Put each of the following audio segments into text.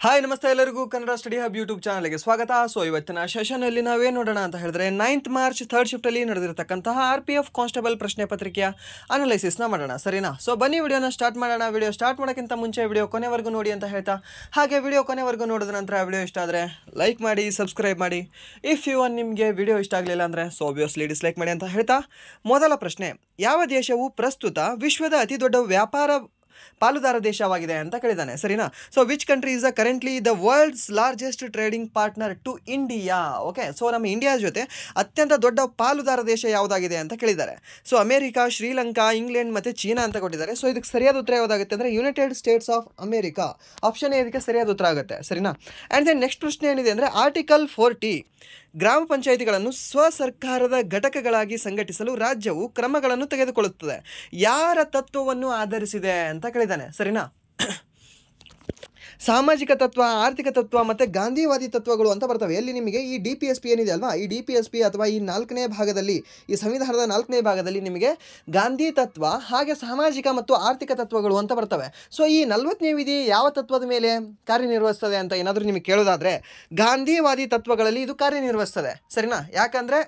Hi ನಮಸ್ತೆ ಎಲ್ಲರಿಗೂ Kannada study hub YouTube ಚಾನಲ್ಗೆ ಸ್ವಾಗತ. ಸೊ ಇವತ್ತಿನ ಸೆಷನಲ್ಲಿ ನಾವೇನು ನೋಡೋಣ ಅಂತ ಹೇಳಿದ್ರೆ 9th ಮಾರ್ಚ್ ಥರ್ಡ್ ಶಿಫ್ಟಲ್ಲಿ ನಡೆದಿರತಕ್ಕಂತಹ RPF ಕಾನ್ಸ್ಟೇಬಲ್ ಪ್ರಶ್ನೆ ಪತ್ರಿಕೆಯ ಅನಾಲಿಸಿಸ್ನ ಮಾಡೋಣ, ಸರಿನಾ? ಸೊ ಬನ್ನಿ ವಿಡಿಯೋನ ಸ್ಟಾರ್ಟ್ ಮಾಡೋಣ. ವಿಡಿಯೋ ಸ್ಟಾರ್ಟ್ ಮಾಡೋಕ್ಕಿಂತ ಮುಂಚೆ ವಿಡಿಯೋ ಕೊನೆವರೆಗೂ ನೋಡಿ ಅಂತ ಹೇಳ್ತಾ, ಹಾಗೆ ವಿಡಿಯೋ ಕೊನೆವರೆಗೂ ನೋಡಿದ ನಂತರ ವಿಡಿಯೋ ಇಷ್ಟ ಆದರೆ ಲೈಕ್ ಮಾಡಿ, ಸಬ್ಸ್ಕ್ರೈಬ್ ಮಾಡಿ. ಇಫ್ ಯು ನಿಮಗೆ ವಿಡಿಯೋ ಇಷ್ಟ ಆಗಲಿಲ್ಲ ಅಂದರೆ ಸೊ ಆಬ್ವಿಯಸ್ಲಿ ಡಿಸ್ಲೈಕ್ ಮಾಡಿ ಅಂತ ಹೇಳ್ತಾ, ಮೊದಲ ಪ್ರಶ್ನೆ, ಯಾವ ದೇಶವು ಪ್ರಸ್ತುತ ವಿಶ್ವದ ಅತಿ ದೊಡ್ಡ ವ್ಯಾಪಾರ ಪಾಲುದಾರ ದೇಶವಾಗಿದೆ ಅಂತ ಕೇಳಿದ್ದಾನೆ, ಸರಿನಾ? So which country is currently the world's largest trading partner to India? Okay, so ನಮ್ಮ ಇಂಡಿಯಾ ಜೊತೆ ಅತ್ಯಂತ ದೊಡ್ಡ ಪಾಲುದಾರ ದೇಶ ಯಾವುದಾಗಿದೆ ಅಂತ ಕೇಳಿದ್ದಾರೆ. ಸೊ ಅಮೇರಿಕಾ, ಶ್ರೀಲಂಕಾ, ಇಂಗ್ಲೆಂಡ್ ಮತ್ತು ಚೀನಾ ಅಂತ ಕೊಟ್ಟಿದ್ದಾರೆ. ಸೊ ಇದಕ್ಕೆ ಸರಿಯಾದ ಉತ್ತರ ಯಾವುದಾಗುತ್ತೆ ಅಂದರೆ United States of America. Option ಇದಕ್ಕೆ ಸರಿಯಾದ ಉತ್ತರ ಆಗುತ್ತೆ, ಸರಿನಾ? ಆ್ಯಂಡ್ ದೆನ್ ನೆಕ್ಸ್ಟ್ ಪ್ರಶ್ನೆ ಏನಿದೆ ಅಂದರೆ ಆರ್ಟಿಕಲ್ 40 ಗ್ರಾಮ ಪಂಚಾಯಿತಿಗಳನ್ನು ಸ್ವಸರ್ಕಾರದ ಘಟಕಗಳಾಗಿ ಸಂಘಟಿಸಲು ರಾಜ್ಯವು ಕ್ರಮಗಳನ್ನು ತೆಗೆದುಕೊಳ್ಳುತ್ತದೆ. ಯಾರ ತತ್ವವನ್ನು ಆಧರಿಸಿದೆ ಅಂತ ಕೇಳಿದ್ದಾನೆ, ಸರಿನಾ? ಸಾಮಾಜಿಕ ತತ್ವ, ಆರ್ಥಿಕ ತತ್ವ ಮತ್ತು ಗಾಂಧಿವಾದಿ ತತ್ವಗಳು ಅಂತ ಬರ್ತವೆ. ಎಲ್ಲಿ ನಿಮಗೆ ಈ DPSP ಏನಿದೆ ಅಲ್ವಾ, ಈ DPSP ಅಥವಾ ಈ 4ನೇ ಭಾಗದಲ್ಲಿ, ಈ ಸಂವಿಧಾನದ 4ನೇ ಭಾಗದಲ್ಲಿ ನಿಮಗೆ ಗಾಂಧಿ ತತ್ವ ಹಾಗೆ ಸಾಮಾಜಿಕ ಮತ್ತು ಆರ್ಥಿಕ ತತ್ವಗಳು ಅಂತ ಬರ್ತವೆ. ಸೊ ಈ 40ನೇ ವಿಧಿ ಯಾವ ತತ್ವದ ಮೇಲೆ ಕಾರ್ಯನಿರ್ವಹಿಸ್ತದೆ ಅಂತ ಏನಾದರೂ ನಿಮಗೆ ಕೇಳೋದಾದರೆ ಗಾಂಧಿವಾದಿ ತತ್ವಗಳಲ್ಲಿ ಇದು ಕಾರ್ಯನಿರ್ವಹಿಸ್ತದೆ, ಸರಿನಾ? ಯಾಕಂದರೆ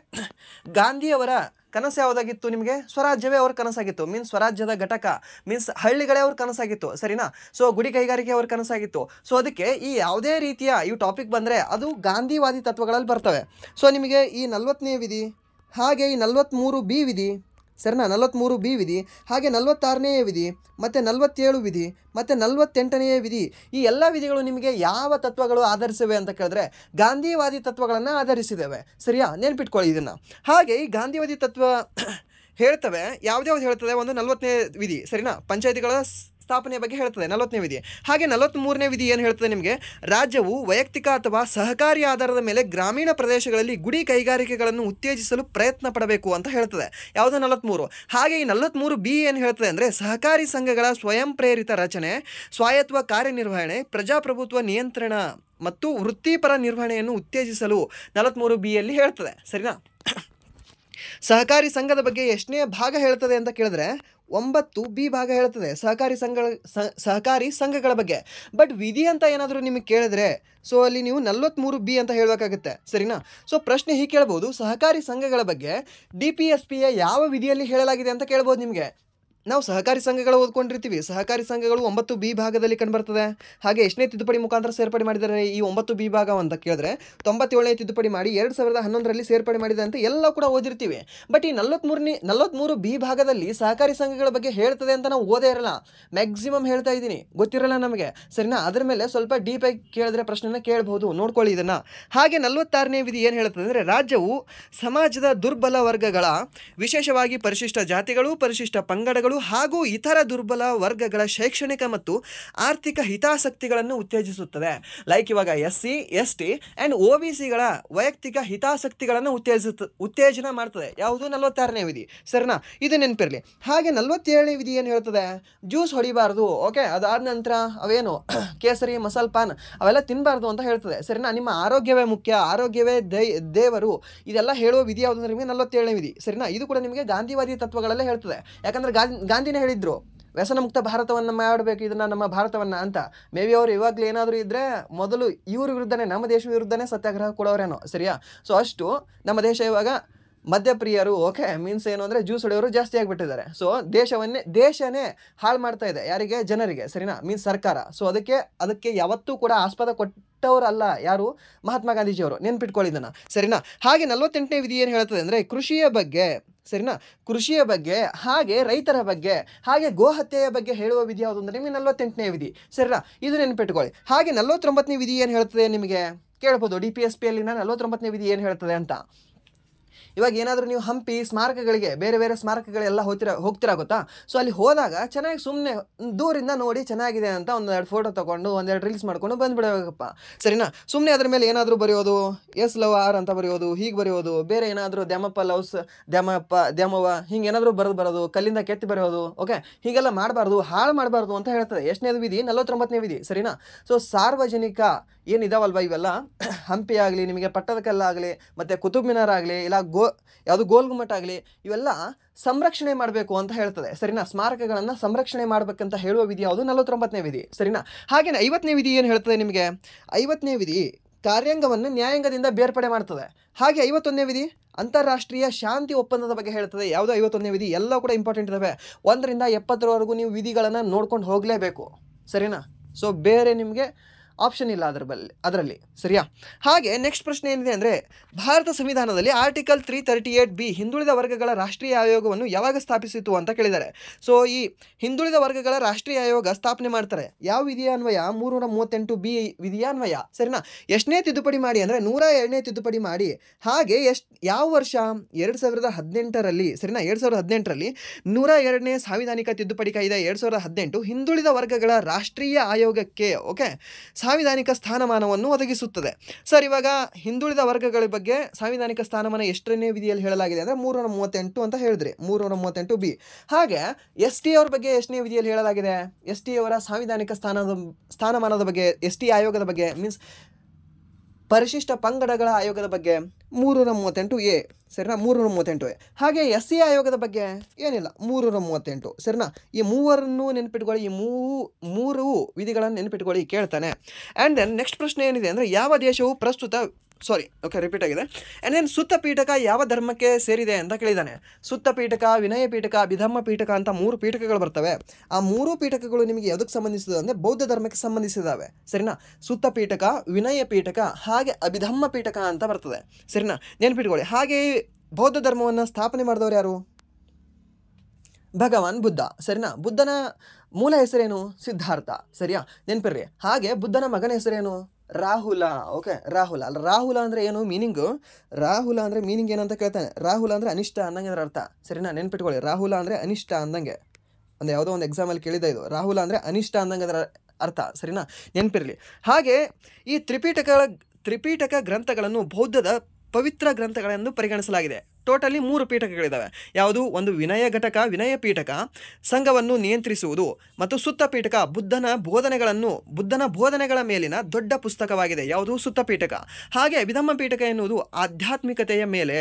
ಗಾಂಧಿಯವರ ಕನಸು ಯಾವುದಾಗಿತ್ತು? ನಿಮಗೆ ಸ್ವರಾಜ್ಯವೇ ಅವ್ರ ಕನಸಾಗಿತ್ತು. ಮೀನ್ಸ್ ಸ್ವರಾಜ್ಯದ ಘಟಕ, ಮೀನ್ಸ್ ಹಳ್ಳಿಗಳೇ ಅವ್ರ ಕನಸಾಗಿತ್ತು, ಸರಿನಾ? ಸೊ ಗುಡಿ ಕೈಗಾರಿಕೆ ಅವ್ರ ಕನಸಾಗಿತ್ತು. ಸೊ ಅದಕ್ಕೆ ಈ ಯಾವುದೇ ರೀತಿಯ ಈ ಟಾಪಿಕ್ ಬಂದರೆ ಅದು ಗಾಂಧಿವಾದಿ ತತ್ವಗಳಲ್ಲಿ ಬರ್ತವೆ. ಸೊ ನಿಮಗೆ ಈ 40ನೇ ವಿಧಿ ಹಾಗೆ ಈ 43B ವಿಧಿ, ಸರಿನಾ? 43B ವಿಧಿ ಹಾಗೆ 46ನೇ ವಿಧಿ ಮತ್ತು 47 ವಿಧಿ ಮತ್ತು 48ನೇ ವಿಧಿ, ಈ ಎಲ್ಲ ವಿಧಿಗಳು ನಿಮಗೆ ಯಾವ ತತ್ವಗಳು ಆಧರಿಸಿವೆ ಅಂತ ಕೇಳಿದ್ರೆ ಗಾಂಧಿವಾದಿ ತತ್ವಗಳನ್ನು ಆಧರಿಸಿದ್ದೇವೆ, ಸರಿಯಾ? ನೆನ್ಪಿಟ್ಕೊಳ್ಳಿ ಇದನ್ನು. ಹಾಗೆ ಈ ಗಾಂಧಿವಾದಿ ತತ್ವ ಹೇಳ್ತವೆ, ಯಾವ್ದ್ಯಾವ್ದು ಹೇಳ್ತದೆ? ಒಂದು 40ನೇ ವಿಧಿ, ಸರಿನಾ? ಪಂಚಾಯಿತಿಗಳ ಸ್ಥಾಪನೆಯ ಬಗ್ಗೆ ಹೇಳ್ತದೆ 40ನೇ ವಿಧಿ. ಹಾಗೆ 43ನೇ ವಿಧಿ ಏನು ಹೇಳ್ತದೆ? ನಿಮಗೆ ರಾಜ್ಯವು ವೈಯಕ್ತಿಕ ಅಥವಾ ಸಹಕಾರಿ ಆಧಾರದ ಮೇಲೆ ಗ್ರಾಮೀಣ ಪ್ರದೇಶಗಳಲ್ಲಿ ಗುಡಿ ಕೈಗಾರಿಕೆಗಳನ್ನು ಉತ್ತೇಜಿಸಲು ಪ್ರಯತ್ನ ಪಡಬೇಕು ಅಂತ ಹೇಳ್ತದೆ. ಯಾವುದು? 43. ಹಾಗೆ ಈ 43B ಏನು ಹೇಳ್ತದೆ ಅಂದರೆ ಸಹಕಾರಿ ಸಂಘಗಳ ಸ್ವಯಂ ಪ್ರೇರಿತ ರಚನೆ, ಸ್ವಾಯತ್ವ ಕಾರ್ಯನಿರ್ವಹಣೆ, ಪ್ರಜಾಪ್ರಭುತ್ವ ನಿಯಂತ್ರಣ ಮತ್ತು ವೃತ್ತಿಪರ ನಿರ್ವಹಣೆಯನ್ನು ಉತ್ತೇಜಿಸಲು 43Bಯಲ್ಲಿ ಹೇಳ್ತದೆ, ಸರಿನಾ? ಸಹಕಾರಿ ಸಂಘದ ಬಗ್ಗೆ ಎಷ್ಟನೇ ಭಾಗ ಹೇಳ್ತದೆ ಅಂತ ಕೇಳಿದ್ರೆ 9B ಭಾಗ ಹೇಳ್ತದೆ ಸಹಕಾರಿ ಸಂಘಗಳ ಬಗ್ಗೆ. ಬಟ್ ವಿಧಿ ಅಂತ ಏನಾದರೂ ನಿಮಗೆ ಕೇಳಿದ್ರೆ ಸೊ ಅಲ್ಲಿ ನೀವು 43B ಅಂತ ಹೇಳಬೇಕಾಗುತ್ತೆ, ಸರಿನಾ? ಸೊ ಪ್ರಶ್ನೆ ಹೀಗೆ ಕೇಳ್ಬೋದು, ಸಹಕಾರಿ ಸಂಘಗಳ ಬಗ್ಗೆ DPSPಯ ಯಾವ ವಿಧಿಯಲ್ಲಿ ಹೇಳಲಾಗಿದೆ ಅಂತ ಕೇಳ್ಬೋದು ನಿಮಗೆ. ನಾವು ಸಹಕಾರಿ ಸಂಘಗಳು ಓದ್ಕೊಂಡಿರ್ತೀವಿ. ಸಹಕಾರಿ ಸಂಘಗಳು 9B ಭಾಗದಲ್ಲಿ ಕಂಡುಬರ್ತದೆ. ಹಾಗೆ ಎಷ್ಟನೇ ತಿದ್ದುಪಡಿ ಮುಖಾಂತರ ಸೇರ್ಪಡೆ ಮಾಡಿದ್ದಾರೆ ಈ 9B ಭಾಗ ಅಂತ ಕೇಳಿದ್ರೆ 97ನೇ ತಿದ್ದುಪಡಿ ಮಾಡಿ 2011ರಲ್ಲಿ ಸೇರ್ಪಡೆ ಮಾಡಿದೆ ಅಂತ ಎಲ್ಲ ಕೂಡ ಓದಿರ್ತೀವಿ. ಬಟ್ ಈ 43B ಭಾಗದಲ್ಲಿ ಸಹಕಾರಿ ಸಂಘಗಳ ಬಗ್ಗೆ ಹೇಳ್ತದೆ ಅಂತ ನಾವು ಓದೇ ಇರಲ್ಲ. ಮ್ಯಾಕ್ಸಿಮಮ್ ಹೇಳ್ತಾ ಇದ್ದೀನಿ, ಗೊತ್ತಿರಲ್ಲ ನಮಗೆ, ಸರಿನಾ? ಅದರ ಮೇಲೆ ಸ್ವಲ್ಪ ಡೀಪಾಗಿ ಕೇಳಿದ್ರೆ ಪ್ರಶ್ನೆನ ಕೇಳ್ಬೋದು, ನೋಡ್ಕೊಳ್ಳಿ ಇದನ್ನು. ಹಾಗೆ 46ನೇ ವಿಧಿ ಏನು ಹೇಳ್ತದೆ ಅಂದರೆ ರಾಜ್ಯವು ಸಮಾಜದ ದುರ್ಬಲ ವರ್ಗಗಳ, ವಿಶೇಷವಾಗಿ ಪರಿಶಿಷ್ಟ ಜಾತಿಗಳು, ಪರಿಶಿಷ್ಟ ಪಂಗಡಗಳು ಹಾಗೂ ಇತರ ದುರ್ಬಲ ವರ್ಗಗಳ ಶೈಕ್ಷಣಿಕ ಮತ್ತು ಆರ್ಥಿಕ ಹಿತಾಸಕ್ತಿಗಳನ್ನು ಉತ್ತೇಜಿಸುತ್ತದೆ. ಲೈಕ್ ಇವಾಗ SC ST ಆ್ಯಂಡ್ OBCಗಳ ವೈಯಕ್ತಿಕ ಹಿತಾಸಕ್ತಿಗಳನ್ನು ಉತ್ತೇಜನ ಮಾಡ್ತದೆ. ಯಾವುದು? 46ನೇ ವಿಧಿ, ಸರಿನಾ? ಇದು ನೆನಪಿರಲಿ. ಹಾಗೆ 47ನೇ ವಿಧಿ ಏನು ಹೇಳ್ತದೆ? ಜ್ಯೂಸ್ ಹೊಡಿಬಾರ್ದು, ಓಕೆ? ಅದಾದ ನಂತರ ಅವೇನು ಕೇಸರಿ, ಮಸಾಲ್ ಪಾನ್ ಅವೆಲ್ಲ ತಿನ್ನಬಾರ್ದು ಅಂತ ಹೇಳ್ತದೆ, ಸರಿನಾ? ನಿಮ್ಮ ಆರೋಗ್ಯವೇ ಮುಖ್ಯ, ಆರೋಗ್ಯವೇ ದೇವರು, ಇದೆಲ್ಲ ಹೇಳುವ ವಿಧಿ ಯಾವುದು ಅಂದರೆ ನಿಮಗೆ 47ನೇ ವಿಧಿ, ಸರಿನಾ? ಇದು ಕೂಡ ನಿಮಗೆ ಗಾಂಧಿವಾದಿ ತತ್ವಗಳಲ್ಲೇ ಹೇಳ್ತದೆ. ಯಾಕಂದರೆ ಗಾಂಧಿನೇ ಹೇಳಿದ್ರು ವ್ಯಸನ ಮುಕ್ತ ಭಾರತವನ್ನು ಮಾಡಬೇಕು, ಇದನ್ನು ನಮ್ಮ ಭಾರತವನ್ನು ಅಂತ. ಮೇ ಬಿ ಅವರು ಇವಾಗಲೇ ಏನಾದರೂ ಇದ್ದರೆ ಮೊದಲು ಇವ್ರ ವಿರುದ್ಧನೇ, ನಮ್ಮ ದೇಶ ವಿರುದ್ಧನೇ ಸತ್ಯಾಗ್ರಹ ಕೊಡೋರೇನೋ, ಸರಿಯಾ? ಸೊ ಅಷ್ಟು ನಮ್ಮ ದೇಶ ಇವಾಗ ಮದ್ಯಪ್ರಿಯರು, ಓಕೆ? ಮೀನ್ಸ್ ಏನು ಅಂದರೆ ಜ್ಯೂಸ್ ಹೊಡೆಯೋರು ಜಾಸ್ತಿ ಆಗಿಬಿಟ್ಟಿದ್ದಾರೆ. ಸೊ ದೇಶನೇ ಹಾಳು ಮಾಡ್ತಾ ಇದೆ, ಯಾರಿಗೆ? ಜನರಿಗೆ, ಸರಿನಾ? ಮೀನ್ಸ್ ಸರ್ಕಾರ. ಸೊ ಅದಕ್ಕೆ ಯಾವತ್ತೂ ಕೂಡ ಆಸ್ಪದ ಕೊಟ್ಟವರಲ್ಲ ಯಾರು? ಮಹಾತ್ಮ ಗಾಂಧೀಜಿಯವರು, ನೆನ್ಪಿಟ್ಕೊಳ್ಳಿ ಇದನ್ನು, ಸರಿನಾ? ಹಾಗೆ 48ನೇ ವಿಧಿ ಏನು ಹೇಳ್ತದೆ ಅಂದರೆ ಕೃಷಿಯ ಬಗ್ಗೆ, ಸರಿನಾ? ಕೃಷಿಯ ಬಗ್ಗೆ ಹಾಗೆ ರೈತರ ಬಗ್ಗೆ ಹಾಗೆ ಗೋಹತ್ಯೆಯ ಬಗ್ಗೆ ಹೇಳುವ ವಿಧಿ ಯಾವುದು ಅಂದರೆ ನಿಮಗೆ 48ನೇ ವಿಧಿ, ಸರಿನಾ? ಇದು ನೆನ್ಪಿಟ್ಕೊಳ್ಳಿ. ಹಾಗೆ 49ನೇ ವಿಧಿ ಏನು ಹೇಳ್ತದೆ ನಿಮಗೆ ಕೇಳ್ಬೋದು. DPSPಯಲ್ಲಿನ 49ನೇ ವಿಧಿ ಏನು ಹೇಳ್ತದೆ ಅಂತ. ಇವಾಗ ಏನಾದರೂ ನೀವು ಹಂಪಿ ಸ್ಮಾರಕಗಳಿಗೆ, ಬೇರೆ ಬೇರೆ ಸ್ಮಾರಕಗಳೆಲ್ಲ ಹೋಗ್ತಿರಾ ಗೊತ್ತಾ? ಸೊ ಅಲ್ಲಿ ಹೋದಾಗ ಚೆನ್ನಾಗಿ ಸುಮ್ಮನೆ ದೂರಿಂದ ನೋಡಿ ಚೆನ್ನಾಗಿದೆ ಅಂತ ಒಂದೆರಡು ಫೋಟೋ ತೊಗೊಂಡು ಒಂದೆರಡು ರೀಲ್ಸ್ ಮಾಡ್ಕೊಂಡು ಬಂದುಬಿಡಬೇಕಪ್ಪ, ಸರಿನಾ? ಸುಮ್ಮನೆ ಅದ್ರ ಮೇಲೆ ಏನಾದರೂ ಬರೆಯೋದು, ಎಸ್ ಲವ್ ಆರ್ ಅಂತ ಬರೆಯೋದು, ಹೀಗೆ ಬರೆಯೋದು, ಬೇರೆ ಏನಾದರೂ ದ್ಯಾಮಪ್ಪ ಲವ್ಸ್ ದ್ಯಾಮವ್ವ ಹಿಂಗೆ ಏನಾದರೂ ಬರೋದು, ಕಲ್ಲಿಂದ ಕೆತ್ತಿ ಬರೆಯೋದು, ಓಕೆ? ಹೀಗೆಲ್ಲ ಮಾಡಬಾರ್ದು, ಹಾಳು ಮಾಡಬಾರ್ದು ಅಂತ ಹೇಳ್ತದೆ. ಎಷ್ಟನೇದು ವಿಧಿ? 49ನೇ ವಿಧಿ, ಸರಿನಾ? ಸೊ ಸಾರ್ವಜನಿಕ ಏನಿದಾವಲ್ವ ಇವೆಲ್ಲ, ಹಂಪಿ ಆಗಲಿ, ನಿಮಗೆ ಪಟ್ಟದಕಲ್ಲಾಗಲಿ, ಮತ್ತು ಕುತುಬ್ ಮಿನಾರ್ ಆಗಲಿ, ಇಲ್ಲ ಯಾವುದು ಗೋಲ್ ಗುಮ್ಮಟ್ ಆಗಲಿ, ಇವೆಲ್ಲ ಸಂರಕ್ಷಣೆ ಮಾಡಬೇಕು ಅಂತ ಹೇಳ್ತದೆ. ಸರಿನಾ? ಸ್ಮಾರಕಗಳನ್ನು ಸಂರಕ್ಷಣೆ ಮಾಡಬೇಕಂತ ಹೇಳುವ ವಿಧಿ ಯಾವುದು? 49ನೇ ವಿಧಿ. ಸರಿನಾ? ಹಾಗೆಯೇ 50ನೇ ವಿಧಿ ಏನು ಹೇಳ್ತದೆ ನಿಮಗೆ? 50ನೇ ವಿಧಿ ಕಾರ್ಯಾಂಗವನ್ನು ನ್ಯಾಯಾಂಗದಿಂದ ಬೇರ್ಪಡೆ ಮಾಡ್ತದೆ. ಹಾಗೆ 51ನೇ ವಿಧಿ ಅಂತಾರಾಷ್ಟ್ರೀಯ ಶಾಂತಿ ಒಪ್ಪಂದದ ಬಗ್ಗೆ ಹೇಳ್ತದೆ. ಯಾವುದು 51ನೇ ವಿಧಿ? ಎಲ್ಲ ಕೂಡ ಇಂಪಾರ್ಟೆಂಟ್ ಇದ್ದಾವೆ. 1ರಿಂದ 70ರವರೆಗೂ ನೀವು ವಿಧಿಗಳನ್ನು ನೋಡ್ಕೊಂಡು ಹೋಗಲೇಬೇಕು. ಸರಿನಾ? ಸೊ ಬೇರೆ ನಿಮಗೆ ಆಪ್ಷನ್ ಇಲ್ಲ ಅದರಲ್ಲಿ. ಸರಿಯಾ? ಹಾಗೆ ನೆಕ್ಸ್ಟ್ ಪ್ರಶ್ನೆ ಏನಿದೆ ಅಂದರೆ, ಭಾರತ ಸಂವಿಧಾನದಲ್ಲಿ ಆರ್ಟಿಕಲ್ 338B ಹಿಂದುಳಿದ ವರ್ಗಗಳ ರಾಷ್ಟ್ರೀಯ ಆಯೋಗವನ್ನು ಯಾವಾಗ ಸ್ಥಾಪಿಸಿತು ಅಂತ ಕೇಳಿದ್ದಾರೆ. ಸೊ ಈ ಹಿಂದುಳಿದ ವರ್ಗಗಳ ರಾಷ್ಟ್ರೀಯ ಆಯೋಗ ಸ್ಥಾಪನೆ ಮಾಡ್ತಾರೆ ಯಾವ ವಿಧಿಯ ಅನ್ವಯ? 338B ವಿಧಿಯ ಅನ್ವಯ. ಸರಿನಾ? ಎಷ್ಟನೇ ತಿದ್ದುಪಡಿ ಮಾಡಿ ಅಂದರೆ 102ನೇ ತಿದ್ದುಪಡಿ ಮಾಡಿ. ಹಾಗೆ ಯಾವ ವರ್ಷ? 2018ರಲ್ಲಿ. ಸರಿನಾ? 2018ರಲ್ಲಿ 102ನೇ ಸಾಂವಿಧಾನಿಕ ತಿದ್ದುಪಡಿ ಕಾಯ್ದೆ 2018 ಹಿಂದುಳಿದ ವರ್ಗಗಳ ರಾಷ್ಟ್ರೀಯ ಆಯೋಗಕ್ಕೆ ಸಾಂವಿಧಾನಿಕ ಸ್ಥಾನಮಾನವನ್ನು ಒದಗಿಸುತ್ತದೆ. ಸರ್, ಇವಾಗ ಹಿಂದುಳಿದ ವರ್ಗಗಳ ಬಗ್ಗೆ ಸಾಂವಿಧಾನಿಕ ಸ್ಥಾನಮಾನ ಎಷ್ಟನೇ ವಿಧಿಯಲ್ಲಿ ಹೇಳಲಾಗಿದೆ ಅಂದರೆ 338 ಅಂತ ಹೇಳಿದ್ರಿ. 338B. ಹಾಗೆ ST ಅವರ ಬಗ್ಗೆ ಎಷ್ಟನೇ ವಿಧಿಯಲ್ಲಿ ಹೇಳಲಾಗಿದೆ? ST ಅವರ ಸಾಂವಿಧಾನಿಕ ಸ್ಥಾನಮಾನದ ಬಗ್ಗೆ, ST ಆಯೋಗದ ಬಗ್ಗೆ, ಮೀನ್ಸ್ ಪರಿಶಿಷ್ಟ ಪಂಗಡಗಳ ಆಯೋಗದ ಬಗ್ಗೆ 338A. ಸರಿನಾ? 338A. ಹಾಗೆ SC ಆಯೋಗದ ಬಗ್ಗೆ ಏನಿಲ್ಲ, 338. ಸರಿನಾ? ಈ ಮೂವರನ್ನು ನೆನಪಿಟ್ಕೊಳ್ಳಿ. ಈ ಮೂರು ವಿಧಿಗಳನ್ನು ನೆನಪಿಟ್ಕೊಳ್ಳಿ, ಕೇಳ್ತಾನೆ. ಆ್ಯಂಡ್ ದೆನ್ ನೆಕ್ಸ್ಟ್ ಪ್ರಶ್ನೆ ಏನಿದೆ ಅಂದರೆ, ಯಾವ ದೇಶವು ರಿಪೀಟ್ ಆಗಿದೆ. ಆ್ಯಂಡ್ ದೆನ್ ಸುತ್ತ ಪೀಠಕ ಯಾವ ಧರ್ಮಕ್ಕೆ ಸೇರಿದೆ ಅಂತ ಕೇಳಿದ್ದಾನೆ. ಸುತ್ತ ಪೀಠಕ, ವಿನಯ ಪೀಠಕ, ಅಭಿಧಮ್ಮ ಪೀಠಕ ಅಂತ 3 ಪೀಠಕಗಳು ಬರ್ತವೆ. ಆ 3 ಪೀಠಕಗಳು ನಿಮಗೆ ಯಾವುದಕ್ಕೆ ಸಂಬಂಧಿಸಿದ ಅಂದರೆ ಬೌದ್ಧ ಧರ್ಮಕ್ಕೆ ಸಂಬಂಧಿಸಿದ್ದಾವೆ. ಸರಿನಾ? ಸುತ್ತ ಪೀಠಕ, ವಿನಯ ಪೀಠಕ, ಹಾಗೆ ಅಭಿಧಮ್ಮ ಪೀಠಕ ಅಂತ ಬರ್ತದೆ. ಸರಿನಾ? ನೆನಪಿಟ್ಕೊಳ್ಳಿ. ಹಾಗೆ ಬೌದ್ಧ ಧರ್ಮವನ್ನು ಸ್ಥಾಪನೆ ಮಾಡಿದವರು ಯಾರು? ಭಗವಾನ್ ಬುದ್ಧ. ಸರಿನಾ? ಬುದ್ಧನ ಮೂಲ ಹೆಸರೇನು? ಸಿದ್ಧಾರ್ಥ. ಸರಿಯಾ? ನೆನಪಿರ್ರಿ. ಹಾಗೆ ಬುದ್ಧನ ಮಗನ ಹೆಸರೇನು? ರಾಹುಲ. ರಾಹುಲ ಅಂದರೆ ಏನು ಮೀನಿಂಗು? ರಾಹುಲ ಅಂದರೆ ಮೀನಿಂಗ್ ಏನಂತ ಕೇಳ್ತಾನೆ. ರಾಹುಲ ಅಂದರೆ ಅನಿಷ್ಟ ಅಂದಂಗೆ ಅದರ ಅರ್ಥ. ಸರಿನಾ? ನೆನ್ಪಿಟ್ಕೊಳ್ಳಿ. ರಾಹುಲ ಅಂದರೆ ಅನಿಷ್ಟ ಅಂದಂಗೆ. ಯಾವುದೋ ಒಂದು ಎಕ್ಸಾಮಲ್ಲಿ ಕೇಳಿದ ಇದು. ರಾಹುಲ ಅಂದರೆ ಅನಿಷ್ಟ ಅಂದಂಗೆ ಅದರ ಅರ್ಥ. ಸರಿನಾ? ನೆನಪಿರಲಿ. ಹಾಗೆ ಈ ತ್ರಿಪೀಠಕ ಗ್ರಂಥಗಳನ್ನು ಬೌದ್ಧದ ಪವಿತ್ರ ಗ್ರಂಥಗಳೆಂದು ಪರಿಗಣಿಸಲಾಗಿದೆ. ಟೋಟಲಿ 3 ಪೀಠಕಗಳಿದ್ದಾವೆ. ಯಾವುದು? ಒಂದು ವಿನಯ ಘಟಕ, ವಿನಯ ಪೀಠಕ, ಸಂಘವನ್ನು ನಿಯಂತ್ರಿಸುವುದು, ಮತ್ತು ಸುತ್ತ ಪೀಠಕ ಬುದ್ಧನ ಬೋಧನೆಗಳ ಮೇಲಿನ ದೊಡ್ಡ ಪುಸ್ತಕವಾಗಿದೆ. ಯಾವುದು? ಸುತ್ತ ಪೀಠಕ. ಹಾಗೆ ಅಭಿಧಮ್ಮ ಪೀಠಕ ಎನ್ನುವುದು ಆಧ್ಯಾತ್ಮಿಕತೆಯ ಮೇಲೆ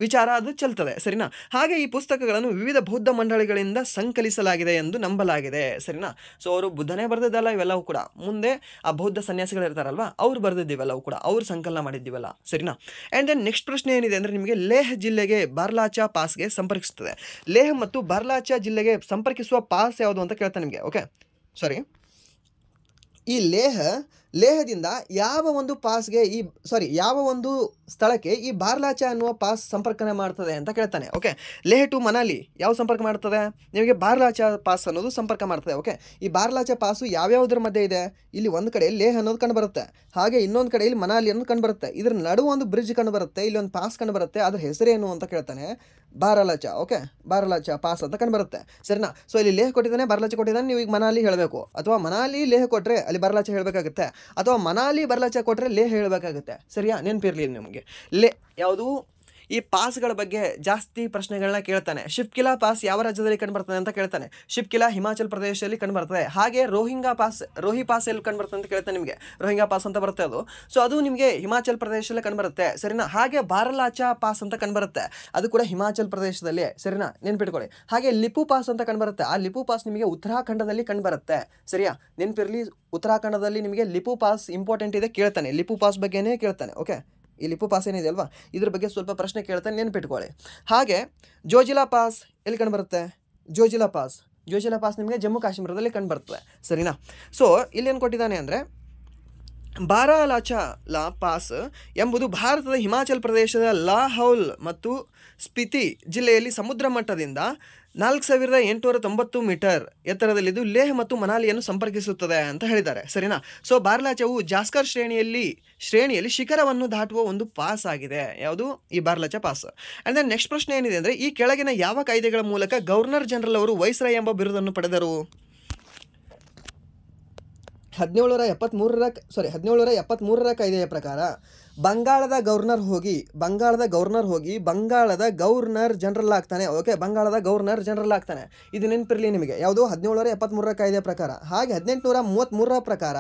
ವಿಚಾರ ಅದು ಚೆಲ್ತದೆ. ಸರಿನಾ? ಹಾಗೆ ಈ ಪುಸ್ತಕಗಳನ್ನು ವಿವಿಧ ಬೌದ್ಧ ಮಂಡಳಿಗಳಿಂದ ಸಂಕಲಿಸಲಾಗಿದೆ ಎಂದು ನಂಬಲಾಗಿದೆ. ಸರಿನಾ? ಸೊ ಅವರು ಬುದ್ಧನೇ ಬರೆದಿದ್ದಲ್ಲ ಇವೆಲ್ಲವೂ ಕೂಡ. ಮುಂದೆ ಆ ಬೌದ್ಧ ಸನ್ಯಾಸಿಗಳು ಇರ್ತಾರಲ್ವ, ಅವ್ರು ಬರೆದಿದ್ದೀವಲ್ಲವೂ ಕೂಡ, ಅವ್ರು ಸಂಕಲನ ಮಾಡಿದ್ದೀವಲ್ಲ. ಸರಿನಾ? ಆ್ಯಂಡ್ ದೆನ್ ನೆಕ್ಸ್ಟ್ ಪ್ರಶ್ನೆ ಏನಿದೆ ಅಂದರೆ, ನಿಮಗೆ ಲೇಹ್ ಜಿಲ್ಲೆಗೆ ಬಾರ್ಲಾಚಾ ಪಾಸ್ಗೆ ಸಂಪರ್ಕಿಸುತ್ತದೆ. ಲೇಹ್ ಮತ್ತು ಬಾರ್ಲಾಚಾ ಜಿಲ್ಲೆಗೆ ಸಂಪರ್ಕಿಸುವ ಪಾಸ್ ಯಾವುದು ಅಂತ ಕೇಳ್ತಾನೆ ನಿಮಗೆ. ಈ ಲೇಹದಿಂದ ಯಾವ ಒಂದು ಸ್ಥಳಕ್ಕೆ ಈ ಬಾರ್ಲಾಚಾ ಅನ್ನುವ ಪಾಸ್ ಸಂಪರ್ಕನೆ ಮಾಡ್ತದೆ ಅಂತ ಕೇಳ್ತಾನೆ. ಲೇಹ್ ಟು ಮನಾಲಿ ಯಾವ ಸಂಪರ್ಕ ಮಾಡ್ತದೆ? ನಿಮಗೆ ಬಾರ್ಲಾಚಾ ಪಾಸ್ ಅನ್ನೋದು ಸಂಪರ್ಕ ಮಾಡ್ತದೆ. ಈ ಬಾರ್ಲಾಚಾ ಪಾಸು ಯಾವ್ಯಾವುದ್ರ ಮಧ್ಯೆ ಇದೆ? ಇಲ್ಲಿ ಒಂದು ಕಡೆ ಲೇಹ್ ಅನ್ನೋದು ಕಂಡು ಬರುತ್ತೆ, ಹಾಗೆ ಇನ್ನೊಂದು ಕಡೆ ಇಲ್ಲಿ ಮನಾಲಿ ಅನ್ನೋದು ಕಂಡು ಬರುತ್ತೆ. ಇದ್ರ ನಡುವೆ ಒಂದು ಬ್ರಿಡ್ಜ್ ಕಂಡು ಬರುತ್ತೆ, ಇಲ್ಲಿ ಒಂದು ಪಾಸ್ ಕಂಡು ಬರುತ್ತೆ. ಅದ್ರ ಹೆಸರೇನು ಅಂತ ಕೇಳ್ತಾನೆ. ಬಾರ್ಲಾಚಾ. ಬಾರ್ಲಾಚಾ ಪಾಸ್ ಅಂತ ಕಂಡು ಬರುತ್ತೆ. ಸರಿನಾ? ಸೊ ಇಲ್ಲಿ ಲೇಹ್ ಕೊಟ್ಟಿದ್ದಾನೆ, ಬಾರ್ಲಾಚಾ ಕೊಟ್ಟಿದ್ದಾನೆ. ನೀವು ಈಗ ಮನಾಲಿ ಹೇಳಬೇಕು, ಅಥವಾ ಮನಾಲಿ ಲೇಹ್ ಕೊಟ್ಟರೆ ಅಲ್ಲಿ ಬಾರ್ಲಾಚಾ ಹೇಳಬೇಕಾಗುತ್ತೆ, ಅಥವಾ ಮನಾಲಿ ಬಾರ್ಲಾಚಾ ಕೊಟ್ಟರೆ ಲೇಹ್ ಹೇಳಬೇಕಾಗುತ್ತೆ. ಸರಿಯಾ? ನೆನಪಿರಲಿ ನಿಮಗೆ. ಯಾವುದು? ಈ ಪಾಸ್ಗಳ ಬಗ್ಗೆ ಜಾಸ್ತಿ ಪ್ರಶ್ನೆಗಳನ್ನ ಕೇಳ್ತಾನೆ. ಶಿಪ್ಕಿಲಾ ಪಾಸ್ ಯಾವ ರಾಜ್ಯದಲ್ಲಿ ಕಂಡುಬರ್ತದೆ ಅಂತ ಕೇಳ್ತಾನೆ. ಶಿಪ್ಕಿಲಾ ಹಿಮಾಚಲ್ ಪ್ರದೇಶದಲ್ಲಿ ಕಂಡುಬರ್ತದೆ. ಹಾಗೆ ರೋಹಿ ಪಾಸ್ ಎಲ್ಲಿ ಕಂಡುಬರ್ತದೆ ಅಂತ ಕೇಳ್ತಾನೆ ನಿಮಗೆ. ರೋಹಿಂಗಾ ಪಾಸ್ ಅಂತ ಬರುತ್ತೆ ಅದು. ಸೊ ಅದು ನಿಮಗೆ ಹಿಮಾಚಲ್ ಪ್ರದೇಶದಲ್ಲಿ ಕಂಡುಬರುತ್ತೆ. ಸರಿನಾ? ಹಾಗೆ ಬಾರ್ಲಾಚಾ ಪಾಸ್ ಅಂತ ಕಂಡುಬರುತ್ತೆ, ಅದು ಕೂಡ ಹಿಮಾಚಲ್ ಪ್ರದೇಶದಲ್ಲಿ. ಸರಿನಾ? ನೆನ್ಪಿಟ್ಕೊಳ್ಳಿ. ಹಾಗೆ ಲಿಪು ಪಾಸ್ ಅಂತ ಕಂಡುಬರುತ್ತೆ. ಆ ಲಿಪು ಪಾಸ್ ನಿಮಗೆ ಉತ್ತರಾಖಂಡದಲ್ಲಿ ಕಂಡುಬರುತ್ತೆ. ಸರಿಯಾ? ನೆನಪಿರಲಿ. ಉತ್ತರಾಖಂಡದಲ್ಲಿ ನಿಮಗೆ ಲಿಪು ಪಾಸ್ ಇಂಪಾರ್ಟೆಂಟ್ ಇದೆ, ಕೇಳ್ತಾನೆ. ಲಿಪು ಪಾಸ್ ಬಗ್ಗೆನೇ ಕೇಳ್ತಾನೆ. ಈ ಲಿಪು ಪಾಸ್ ಏನಿದೆ ಅಲ್ವಾ, ಇದ್ರ ಬಗ್ಗೆ ಸ್ವಲ್ಪ ಪ್ರಶ್ನೆ ಕೇಳ್ತಾನೆ, ನೆನ್ಪಿಟ್ಕೊಳ್ಳಿ. ಹಾಗೆ ಜೋಜಿಲಾ ಪಾಸ್ ಎಲ್ಲಿ ಕಂಡುಬರುತ್ತೆ? ಜೋಜಿಲಾ ಪಾಸ್ ನಿಮಗೆ ಜಮ್ಮು ಕಾಶ್ಮೀರದಲ್ಲಿ ಕಂಡುಬರ್ತದೆ. ಸರಿನಾ? ಸೊ ಇಲ್ಲೇನು ಕೊಟ್ಟಿದ್ದಾನೆ ಅಂದರೆ, ಬಾರಾಲಾಚಾ ಪಾಸ್ ಎಂಬುದು ಭಾರತದ ಹಿಮಾಚಲ್ ಪ್ರದೇಶದ ಲಾಹೌಲ್ ಮತ್ತು ಸ್ಪಿತಿ ಜಿಲ್ಲೆಯಲ್ಲಿ ಸಮುದ್ರ ಮಟ್ಟದಿಂದ 4890 ಮೀಟರ್ ಎತ್ತರದಲ್ಲಿದ್ದು ಲೇಹ್ ಮತ್ತು ಮನಾಲಿಯನ್ನು ಸಂಪರ್ಕಿಸುತ್ತದೆ ಅಂತ ಹೇಳಿದ್ದಾರೆ. ಸರಿನಾ? ಸೊ ಬಾರ್ಲಾಚಾವು ಜಾಸ್ಕರ್ ಶ್ರೇಣಿಯಲ್ಲಿ ಶಿಖರವನ್ನು ದಾಟುವ ಒಂದು ಪಾಸ್ ಆಗಿದೆ. ಯಾವುದು? ಈ ಬಾರ್ಲಾಚಾ ಪಾಸ್. ಆ್ಯಂಡ್ ದೆನ್ ನೆಕ್ಸ್ಟ್ ಪ್ರಶ್ನೆ ಏನಿದೆ ಅಂದರೆ, ಈ ಕೆಳಗಿನ ಯಾವ ಕಾಯ್ದೆಗಳ ಮೂಲಕ ಗವರ್ನರ್ ಜನರಲ್ ಅವರು ವೈಸ್ರಾಯ್ ಎಂಬ ಬಿರುದನ್ನು ಪಡೆದರು? 1773ರ ಕಾಯ್ದೆಯ ಪ್ರಕಾರ ಬಂಗಾಳದ ಗವರ್ನರ್ ಹೋಗಿ ಬಂಗಾಳದ ಗವರ್ನರ್ ಜನರಲ್ ಆಗ್ತಾನೆ. ಓಕೆ, ಬಂಗಾಳದ ಗವರ್ನರ್ ಜನರಲ್ ಆಗ್ತಾನೆ. ಇದು ನೆನಪಿರಲಿ ನಿಮಗೆ. ಯಾವುದು 1773 ಕಾಯ್ದೆ ಪ್ರಕಾರ. ಹಾಗೆ 1833 ಪ್ರಕಾರ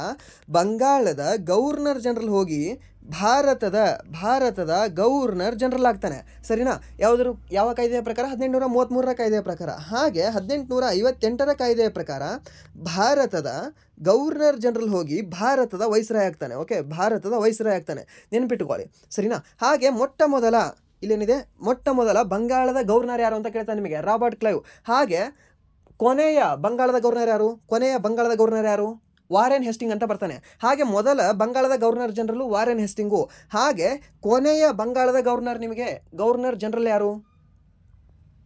ಬಂಗಾಳದ ಗವರ್ನರ್ ಜನರಲ್ ಹೋಗಿ ಭಾರತದ ಗವರ್ನರ್ ಜನರಲ್ ಆಗ್ತಾನೆ. ಸರಿನಾ? ಯಾವ ಕಾಯ್ದೆಯ ಪ್ರಕಾರ? 1833 ಕಾಯ್ದೆಯ ಪ್ರಕಾರ. ಹಾಗೆ 1858 ಕಾಯ್ದೆಯ ಪ್ರಕಾರ ಭಾರತದ ಗವರ್ನರ್ ಜನರಲ್ ಹೋಗಿ ಭಾರತದ ವೈಸ್ರಾಯ್ ಆಗ್ತಾನೆ. ಓಕೆ, ಭಾರತದ ವೈಸ್ರಾಯ್ ಆಗ್ತಾನೆ, ನೆನಪಿಟ್ಟುಕೊಳ್ಳಿ. ಸರಿನಾ? ಹಾಗೆ ಮೊಟ್ಟ ಮೊದಲ ಬಂಗಾಳದ ಗವರ್ನರ್ ಯಾರು ಅಂತ ಕೇಳ್ತಾನೆ ನಿಮಗೆ, ರಾಬರ್ಟ್ ಕ್ಲೈವ್. ಹಾಗೆ ಕೊನೆಯ ಬಂಗಾಳದ ಗವರ್ನರ್ ಯಾರು? ವಾರೆನ್ ಹೆಸ್ಟಿಂಗ್ ಅಂತ ಬರ್ತಾನೆ. ಹಾಗೆ ಮೊದಲ ಬಂಗಾಳದ ಗವರ್ನರ್ ಜನರಲ್ ವಾರೆನ್ ಹೆಸ್ಟಿಂಗು. ಹಾಗೆ ಕೊನೆಯ ಬಂಗಾಳದ ಗವರ್ನರ್ ಜನರಲ್ ಯಾರು?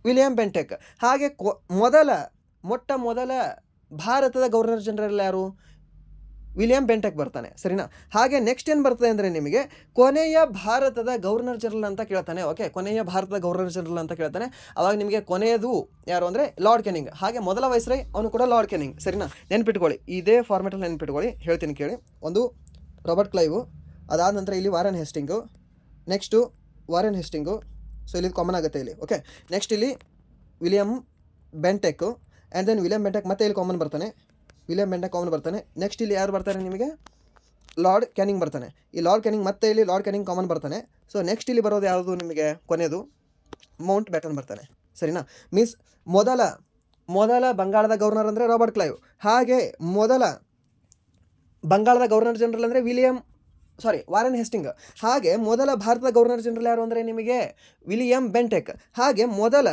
ವಿಲಿಯಂ ಬೆಂಟೆಕ್. ಹಾಗೆ ಮೊಟ್ಟ ಮೊದಲ ಭಾರತದ ಗವರ್ನರ್ ಜನರಲ್ ಯಾರು? ವಿಲಿಯಂ ಬೆಂಟೆಕ್ ಬರ್ತಾನೆ. ಸರಿನಾ? ಹಾಗೆ ನೆಕ್ಸ್ಟ್ ಏನು ಬರ್ತದೆ ಅಂದರೆ ನಿಮಗೆ ಕೊನೆಯ ಭಾರತದ ಗವರ್ನರ್ ಜನರಲ್ ಅಂತ ಕೇಳ್ತಾನೆ. ಓಕೆ, ಕೊನೆಯ ಭಾರತದ ಗವರ್ನರ್ ಜನರಲ್ ಅಂತ ಕೇಳ್ತಾನೆ. ಅವಾಗ ನಿಮಗೆ ಕೊನೆಯದು ಯಾರು ಅಂದರೆ ಲಾರ್ಡ್ ಕೆನಿಂಗ್. ಹಾಗೆ ಮೊದಲ ವೈಸ್ರಾಯ್ ಅವನು ಕೂಡ ಲಾರ್ಡ್ ಕೆನಿಂಗ್. ಸರಿನಾ? ನೆನ್ಪಿಟ್ಕೊಳ್ಳಿ, ಇದೇ ಫಾರ್ಮೆಟಲ್ಲಿ ನೆನ್ಪಿಟ್ಕೊಳ್ಳಿ. ಹೇಳ್ತೀನಿ ಕೇಳಿ. ಒಂದು ರಾಬರ್ಟ್ ಕ್ಲೈವು, ಅದಾದ ನಂತರ ಇಲ್ಲಿ ವಾರೆನ್ ಹೆಸ್ಟಿಂಗು, ನೆಕ್ಸ್ಟು ವಾರೆನ್ ಹೆಸ್ಟಿಂಗು. ಸೊ ಇಲ್ಲಿ ಕಾಮನ್ ಆಗುತ್ತೆ ಇಲ್ಲಿ. ಓಕೆ, ನೆಕ್ಸ್ಟ್ ಇಲ್ಲಿ ವಿಲಿಯಂ ಬೆಂಟೆಕ್ಕು, ಆ್ಯಂಡ್ ದೆನ್ ವಿಲಿಯಂ ಬೆಂಟೆಕ್ ಮತ್ತೆ ಇಲ್ಲಿ ಕಾಮನ್ ಬರ್ತಾನೆ. ನೆಕ್ಸ್ಟ್ ಇಲ್ಲಿ ಯಾರು ಬರ್ತಾರೆ ನಿಮಗೆ? ಲಾರ್ಡ್ ಕ್ಯಾನಿಂಗ್ ಬರ್ತಾನೆ. ಈ ಲಾರ್ಡ್ ಕ್ಯಾನಿಂಗ್ ಮತ್ತೆ ಇಲ್ಲಿ ಲಾರ್ಡ್ ಕ್ಯಾನಿಂಗ್ ಕಾಮನ್ ಬರ್ತಾನೆ. ಸೊ ನೆಕ್ಸ್ಟ್ ಇಲ್ಲಿ ಬರೋದು ಯಾವುದು ನಿಮಗೆ? ಕೊನೆಯದು ಮೌಂಟ್ ಬ್ಯಾಟನ್ ಬರ್ತಾನೆ. ಸರಿನಾ? ಮೀನ್ಸ್ ಮೊದಲ ಬಂಗಾಳದ ಗವರ್ನರ್ ಅಂದರೆ ರಾಬರ್ಟ್ ಕ್ಲೈವ್. ಹಾಗೆ ಮೊದಲ ಬಂಗಾಳದ ಗವರ್ನರ್ ಜನರಲ್ ಅಂದರೆ ವಾರೆನ್ ಹೆಸ್ಟಿಂಗ್. ಹಾಗೆ ಮೊದಲ ಭಾರತದ ಗವರ್ನರ್ ಜನರಲ್ ಯಾರು ಅಂದರೆ ನಿಮಗೆ ವಿಲಿಯಂ ಬೆಂಟೆಕ್. ಹಾಗೆ ಮೊದಲ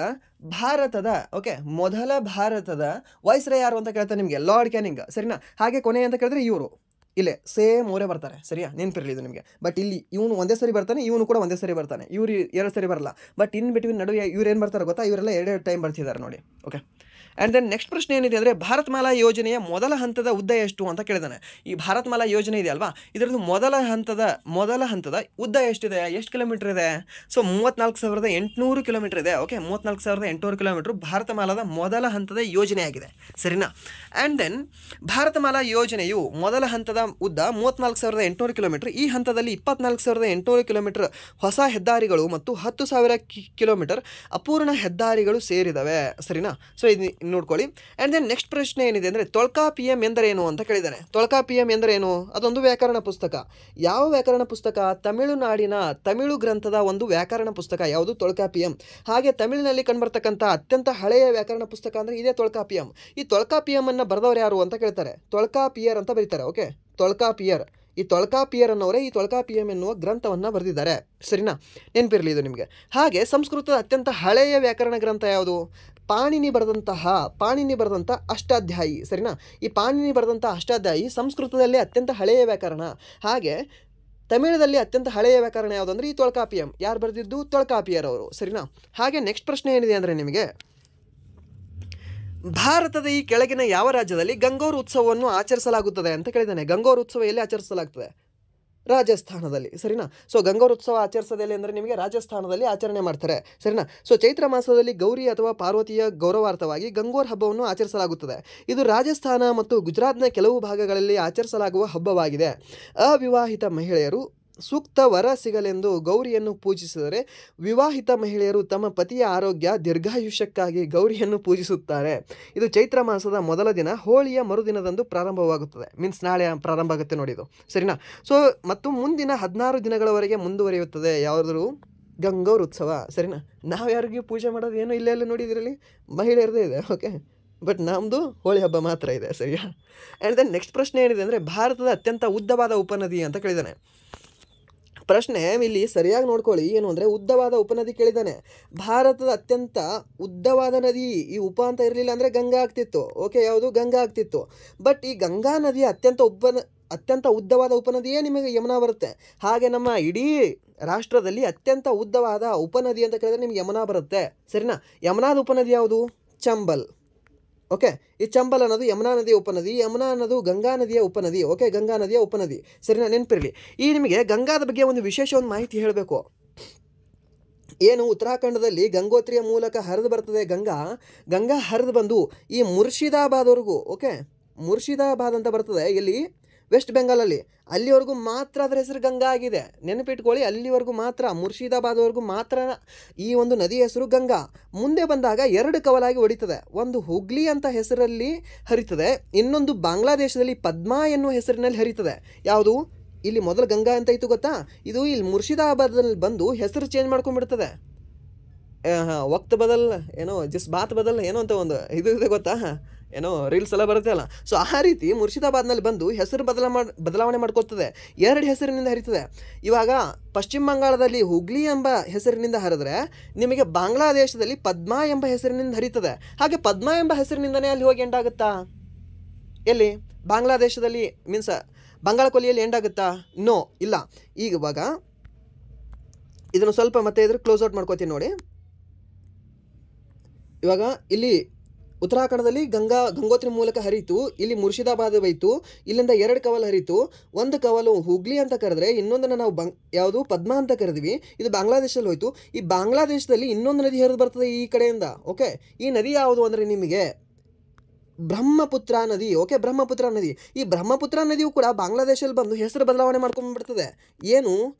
ಭಾರತದ ವೈಸ್ರಾಯ್ ಯಾರು ಅಂತ ಕೇಳ್ತಾರೆ ನಿಮಗೆ? Lord canning. ಸರಿನಾ? ಹಾಗೆ ಕೊನೆ ಅಂತ ಕೇಳಿದ್ರೆ ಇವರು ಇಲ್ಲೇ ಸೇಮ್ ಅವರೇ ಬರ್ತಾರೆ. ಸರಿಯಾ? ನೆನಪಿರಲಿ ಇದು ನಿಮಗೆ. ಬಟ್ ಇಲ್ಲಿ ಇವನು ಒಂದೇ ಸರಿ ಬರ್ತಾನೆ, ಇವನು ಕೂಡ ಒಂದೇ ಸರಿ ಬರ್ತಾನೆ. ಇವರು 2 ಸರಿ ಬರಲ್ಲ. ಬಟ್ ಇನ್ ಬಿಟ್ವೀನ್ ನಡುವೆ ಇವ್ರು ಏನು ಬರ್ತಾರೆ ಗೊತ್ತಾ? ಇವರೆಲ್ಲ 2 ಟೈಮ್ ಬರ್ತಿದ್ದಾರೆ ನೋಡಿ. ಓಕೆ, ಆ್ಯಂಡ್ ದೆನ್ ನೆಕ್ಸ್ಟ್ ಪ್ರಶ್ನೆ ಏನಿದೆ ಅಂದರೆ ಭಾರತಮಾಲಾ ಯೋಜನೆಯ ಮೊದಲ ಹಂತದ ಉದ್ದ ಎಷ್ಟು ಅಂತ ಕೇಳಿದಾನೆ. ಈ ಭಾರತಮಾಲಾ ಯೋಜನೆ ಇದೆ ಅಲ್ವಾ, ಇದರದ್ದು ಮೊದಲ ಹಂತದ ಉದ್ದ ಎಷ್ಟಿದೆ? ಎಷ್ಟು ಕಿಲೋಮೀಟರ್ ಇದೆ? ಸೊ 34,800 ಕಿಲೋಮೀಟರ್ ಇದೆ. ಓಕೆ, 34,800 ಕಿಲೋಮೀಟರ್ ಭಾರತಮಾಲಾದ ಮೊದಲ ಹಂತದ ಯೋಜನೆಯಾಗಿದೆ. ಸರಿನಾ? ಆ್ಯಂಡ್ ದೆನ್ ಭಾರತಮಾಲಾ ಯೋಜನೆಯು ಮೊದಲ ಹಂತದ ಉದ್ದ 34,800 ಕಿಲೋಮೀಟರ್. ಈ ಹಂತದಲ್ಲಿ 24,800 ಕಿಲೋಮೀಟರ್ ಹೊಸ ಹೆದ್ದಾರಿಗಳು ಮತ್ತು 10,000 ಕಿಲೋಮೀಟರ್ ಅಪೂರ್ಣ ಹೆದ್ದಾರಿಗಳು ಸೇರಿದವೆ. ಸರಿನಾ? ಸೊ ಇದು ನೋಡ್ಕೊಳ್ಳಿ. ಆ್ಯಂಡ್ ದೆನ್ ನೆಕ್ಸ್ಟ್ ಪ್ರಶ್ನೆ ಏನಿದೆ ಅಂದರೆ ತೊಲ್ಕಾಪಿಯಂ ಎಂದರೇನು ಅಂತ ಕೇಳಿದ್ದಾನೆ. ತೊಲ್ಕಾಪಿಯಂ ಎಂದರೇನು? ಅದೊಂದು ವ್ಯಾಕರಣ ಪುಸ್ತಕ. ಯಾವ ವ್ಯಾಕರಣ ಪುಸ್ತಕ? ತಮಿಳುನಾಡಿನ ತಮಿಳು ಗ್ರಂಥದ ಒಂದು ವ್ಯಾಕರಣ ಪುಸ್ತಕ. ಯಾವುದು? ತೊಲ್ಕಾಪಿಯಂ. ಹಾಗೆ ತಮಿಳಿನಲ್ಲಿ ಕಂಡುಬರ್ತಕ್ಕಂಥ ಅತ್ಯಂತ ಹಳೆಯ ವ್ಯಾಕರಣ ಪುಸ್ತಕ ಅಂದರೆ ಇದೇ ತೊಲ್ಕಾಪಿಯಂ. ಈ ತೊಲ್ಕಾಪಿಯಂ ಅನ್ನು ಬರೆದವರು ಯಾರು ಅಂತ ಕೇಳ್ತಾರೆ? ತೊಲ್ಕಾಪಿಯರ್ ಅಂತ ಬರೀತಾರೆ. ಓಕೆ, ತೊಲ್ಕಾಪಿಯರ್. ಈ ತೊಲ್ಕಾಪಿಯರ್ ಅನ್ನೋರೇ ಈ ತೊಲ್ಕಾಪಿಯಂ ಎನ್ನುವ ಗ್ರಂಥವನ್ನು ಬರೆದಿದ್ದಾರೆ. ಸರಿನಾ? ನೆನಪಿರಲಿ ಇದು ನಿಮಗೆ. ಹಾಗೆ ಸಂಸ್ಕೃತದ ಅತ್ಯಂತ ಹಳೆಯ ವ್ಯಾಕರಣ ಗ್ರಂಥ ಯಾವುದು? ಪಾಣಿನಿ ಬರೆದಂಥ ಅಷ್ಟಾಧ್ಯಾಯಿ. ಸರಿನಾ? ಈ ಪಾಣಿನಿ ಬರೆದಂಥ ಅಷ್ಟಾಧ್ಯಾಯಿ ಸಂಸ್ಕೃತದಲ್ಲಿ ಅತ್ಯಂತ ಹಳೆಯ ವ್ಯಾಕರಣ. ಹಾಗೆ ತಮಿಳದಲ್ಲಿ ಅತ್ಯಂತ ಹಳೆಯ ವ್ಯಾಕರಣ ಯಾವುದು ಅಂದರೆ ಈ ತೊಲ್ಕಾಪಿಯಂ. ಯಾರು ಬರೆದಿದ್ದು? ತೊಲ್ಕಾಪಿಯರ್ ಅವರು. ಸರಿನಾ? ಹಾಗೆ ನೆಕ್ಸ್ಟ್ ಪ್ರಶ್ನೆ ಏನಿದೆ ಅಂದರೆ ನಿಮಗೆ ಭಾರತದ ಈ ಕೆಳಗಿನ ಯಾವ ರಾಜ್ಯದಲ್ಲಿ ಗಂಗೋರ್ ಉತ್ಸವವನ್ನು ಆಚರಿಸಲಾಗುತ್ತದೆ ಅಂತ ಕೇಳಿದ್ದಾನೆ. ಗಂಗೋರ್ ಉತ್ಸವ ಎಲ್ಲಿ ಆಚರಿಸಲಾಗ್ತದೆ? ರಾಜಸ್ಥಾನದಲ್ಲಿ. ಸರಿನಾ? ಸೊ ಗಂಗೋರ್ ಉತ್ಸವ ಆಚರಿಸೋದೆಲ್ಲಿ ಅಂದರೆ ನಿಮಗೆ ರಾಜಸ್ಥಾನದಲ್ಲಿ ಆಚರಣೆ ಮಾಡ್ತಾರೆ. ಸರಿನಾ? ಸೊ ಚೈತ್ರ ಮಾಸದಲ್ಲಿ ಗೌರಿ ಅಥವಾ ಪಾರ್ವತಿಯ ಗೌರವಾರ್ಥವಾಗಿ ಗಂಗೋರ್ ಹಬ್ಬವನ್ನು ಆಚರಿಸಲಾಗುತ್ತದೆ. ಇದು ರಾಜಸ್ಥಾನ ಮತ್ತು ಗುಜರಾತ್ನ ಕೆಲವು ಭಾಗಗಳಲ್ಲಿ ಆಚರಿಸಲಾಗುವ ಹಬ್ಬವಾಗಿದೆ. ಅವಿವಾಹಿತ ಮಹಿಳೆಯರು ಸೂಕ್ತ ವರ ಸಿಗಲೆಂದು ಗೌರಿಯನ್ನು ಪೂಜಿಸಿದರೆ ವಿವಾಹಿತ ಮಹಿಳೆಯರು ತಮ್ಮ ಪತಿಯ ಆರೋಗ್ಯ ದೀರ್ಘಾಯುಷ್ಯಕ್ಕಾಗಿ ಗೌರಿಯನ್ನು ಪೂಜಿಸುತ್ತಾರೆ. ಇದು ಚೈತ್ರ ಮಾಸದ ಮೊದಲ ದಿನ ಹೋಳಿಯ ಮರುದಿನದಂದು ಪ್ರಾರಂಭವಾಗುತ್ತದೆ. ಮೀನ್ಸ್ ನಾಳೆ ಪ್ರಾರಂಭ ಆಗುತ್ತೆ ನೋಡಿ ಇದು. ಸರಿನಾ? ಸೊ ಮತ್ತು ಮುಂದಿನ 16 ದಿನಗಳವರೆಗೆ ಮುಂದುವರಿಯುತ್ತದೆ. ಯಾವುದಾದ್ರು ಗಂಗೋರ್ ಉತ್ಸವ. ಸರಿನಾ? ನಾವು ಯಾರಿಗೂ ಪೂಜೆ ಮಾಡೋದು ಏನೂ ಇಲ್ಲೆಲ್ಲ ನೋಡಿ ಇದರಲ್ಲಿ ಮಹಿಳೆಯರದೇ ಇದೆ. ಓಕೆ, ಬಟ್ ನಮ್ಮದು ಹೋಳಿ ಹಬ್ಬ ಮಾತ್ರ ಇದೆ. ಸರಿಯಾ? ಆ್ಯಂಡ್ ದೆನ್ ನೆಕ್ಸ್ಟ್ ಪ್ರಶ್ನೆ ಏನಿದೆ ಅಂದರೆ ಭಾರತದ ಅತ್ಯಂತ ಉದ್ದವಾದ ಉಪನದಿ ಅಂತ ಕೇಳಿದ್ದಾನೆ. ಪ್ರಶ್ನೆ ಇಲ್ಲಿ ಸರಿಯಾಗಿ ನೋಡ್ಕೊಳ್ಳಿ. ಏನು ಅಂದರೆ ಉದ್ದವಾದ ಉಪನದಿ ಕೇಳಿದ್ದಾನೆ. ಭಾರತದ ಅತ್ಯಂತ ಉದ್ದವಾದ ನದಿ, ಈ ಉಪ ಅಂತ ಇರಲಿಲ್ಲ ಅಂದರೆ ಗಂಗಾ ಆಗ್ತಿತ್ತು. ಓಕೆ, ಯಾವುದು? ಗಂಗಾ ಆಗ್ತಿತ್ತು. ಬಟ್ ಈ ಗಂಗಾ ನದಿಯ ಅತ್ಯಂತ ಉದ್ದವಾದ ಉಪನದಿಯೇ ನಿಮಗೆ ಯಮುನಾ ಬರುತ್ತೆ. ಹಾಗೆ ನಮ್ಮ ಇಡೀ ರಾಷ್ಟ್ರದಲ್ಲಿ ಅತ್ಯಂತ ಉದ್ದವಾದ ಉಪನದಿ ಅಂತ ಕೇಳಿದ್ರೆ ನಿಮ್ಗೆ ಯಮುನಾ ಬರುತ್ತೆ. ಸರಿನಾ? ಯಮುನಾದ ಉಪನದಿ ಯಾವುದು? ಚಂಬಲ್. ಓಕೆ, ಈ ಚಂಬಲ್ ಅನ್ನೋದು ಯಮುನಾ ನದಿಯ ಉಪನದಿ, ಯಮುನಾ ಅನ್ನೋದು ಗಂಗಾ ನದಿಯ ಉಪನದಿ. ಓಕೆ, ಗಂಗಾ ನದಿಯ ಉಪನದಿ. ಸರಿನಾ? ನೆನಪಿರಲಿ. ಈ ನಿಮಗೆ ಗಂಗಾದ ಬಗ್ಗೆ ಒಂದು ವಿಶೇಷ ಒಂದು ಮಾಹಿತಿ ಹೇಳಬೇಕು. ಏನು ಉತ್ತರಾಖಂಡದಲ್ಲಿ ಗಂಗೋತ್ರಿಯ ಮೂಲಕ ಹರಿದು ಬರ್ತದೆ ಗಂಗಾ ಹರಿದು ಬಂದು ಈ ಮುರ್ಷಿದಾಬಾದ್ವರೆಗೂ. ಓಕೆ, ಮುರ್ಷಿದಾಬಾದ್ ಅಂತ ಬರ್ತದೆ. ಇಲ್ಲಿ ವೆಸ್ಟ್ ಬೆಂಗಾಲಲ್ಲಿ. ಅಲ್ಲಿವರೆಗೂ ಮಾತ್ರ ಅದರ ಹೆಸರು ಗಂಗಾ ಆಗಿದೆ. ನೆನಪಿಟ್ಕೊಳ್ಳಿ, ಅಲ್ಲಿವರೆಗೂ ಮಾತ್ರ, ಮುರ್ಷಿದಾಬಾದ್ವರೆಗೂ ಮಾತ್ರ ಈ ಒಂದು ನದಿ ಹೆಸರು ಗಂಗಾ. ಮುಂದೆ ಬಂದಾಗ 2 ಕವಲಾಗಿ ಹೊಡಿತದೆ. ಒಂದು ಹುಗ್ಲಿ ಅಂತ ಹೆಸರಲ್ಲಿ ಹರಿತದೆ, ಇನ್ನೊಂದು ಬಾಂಗ್ಲಾದೇಶದಲ್ಲಿ ಪದ್ಮಾ ಎನ್ನುವ ಹೆಸರಿನಲ್ಲಿ ಹರಿತದೆ. ಯಾವುದು? ಇಲ್ಲಿ ಮೊದಲು ಗಂಗಾ ಅಂತ ಇತ್ತು ಗೊತ್ತಾ, ಇದು ಇಲ್ಲಿ ಮುರ್ಷಿದಾಬಾದಲ್ಲಿ ಬಂದು ಹೆಸರು ಚೇಂಜ್ ಮಾಡ್ಕೊಂಡ್ಬಿಡ್ತದೆ. ವಕ್ತ್ ಬದಲ್ ಏನೋ ಜಿಸ್ ಬಾತ್ ಬದಲ್ ಏನೋ ಅಂತ ಒಂದು ಇದು ಇದೆ ಗೊತ್ತಾ, ಏನೋ ರೀಲ್ಸ್ ಎಲ್ಲ ಬರುತ್ತೆ ಅಲ್ಲ. ಸೊ ಆ ರೀತಿ ಮುರ್ಷಿದಾಬಾದ್ನಲ್ಲಿ ಬಂದು ಹೆಸರು ಬದಲಾವಣೆ ಮಾಡ್ಕೊಳ್ತದೆ. 2 ಹೆಸರಿನಿಂದ ಹರಿತದೆ. ಇವಾಗ ಪಶ್ಚಿಮ ಬಂಗಾಳದಲ್ಲಿ ಹುಗ್ಲಿ ಎಂಬ ಹೆಸರಿನಿಂದ ಹರಿದ್ರೆ ನಿಮಗೆ ಬಾಂಗ್ಲಾದೇಶದಲ್ಲಿ ಪದ್ಮಾ ಎಂಬ ಹೆಸರಿನಿಂದ ಹರಿತದೆ. ಹಾಗೆ ಪದ್ಮಾ ಎಂಬ ಹೆಸರಿನಿಂದನೇ ಅಲ್ಲಿ ಹೋಗಿ ಎಂಡಾಗುತ್ತಾ? ಎಲ್ಲಿ? ಬಾಂಗ್ಲಾದೇಶದಲ್ಲಿ ಮೀನ್ಸ್ ಬಂಗಾಳ ಕೊಲ್ಲಿಯಲ್ಲಿ ಎಂಡಾಗುತ್ತಾ? ನೋ, ಇಲ್ಲ. ಈಗ ಇವಾಗ ಇದನ್ನು ಸ್ವಲ್ಪ ಮತ್ತೆ ಇದ್ರ ಕ್ಲೋಸ್ ಔಟ್ ಮಾಡ್ಕೋತೀನಿ ನೋಡಿ. ಇವಾಗ ಇಲ್ಲಿ ಉತ್ತರಾಖಂಡದಲ್ಲಿ ಗಂಗೋತ್ರಿ ಮೂಲಕ ಹರಿತು, ಇಲ್ಲಿ ಮುರ್ಷಿದಾಬಾದ್ ಹೋಯಿತು, ಇಲ್ಲಿಂದ 2 ಕವಲು ಹರಿತು. ಒಂದು ಕವಲು ಹುಗ್ಲಿ ಅಂತ ಕರೆದ್ರೆ ಇನ್ನೊಂದನ್ನು ನಾವು ಯಾವುದು ಪದ್ಮಾ ಅಂತ ಕರೆದ್ವಿ. ಇದು ಬಾಂಗ್ಲಾದೇಶದಲ್ಲಿ ಹೋಯಿತು. ಈ ಬಾಂಗ್ಲಾದೇಶದಲ್ಲಿ ಇನ್ನೊಂದು ನದಿ ಹರಿದು ಬರ್ತದೆ ಈ ಕಡೆಯಿಂದ. ಓಕೆ, ಈ ನದಿ ಯಾವುದು ಅಂದರೆ ನಿಮಗೆ ಬ್ರಹ್ಮಪುತ್ರ ನದಿ. ಓಕೆ, ಬ್ರಹ್ಮಪುತ್ರ ನದಿ. ಈ ಬ್ರಹ್ಮಪುತ್ರ ನದಿಯು ಕೂಡ ಬಾಂಗ್ಲಾದೇಶದಲ್ಲಿ ಬಂದು ಹೆಸರು ಬದಲಾವಣೆ ಮಾಡ್ಕೊಂಡ್ಬಿಡ್ತದೆ. ಏನು?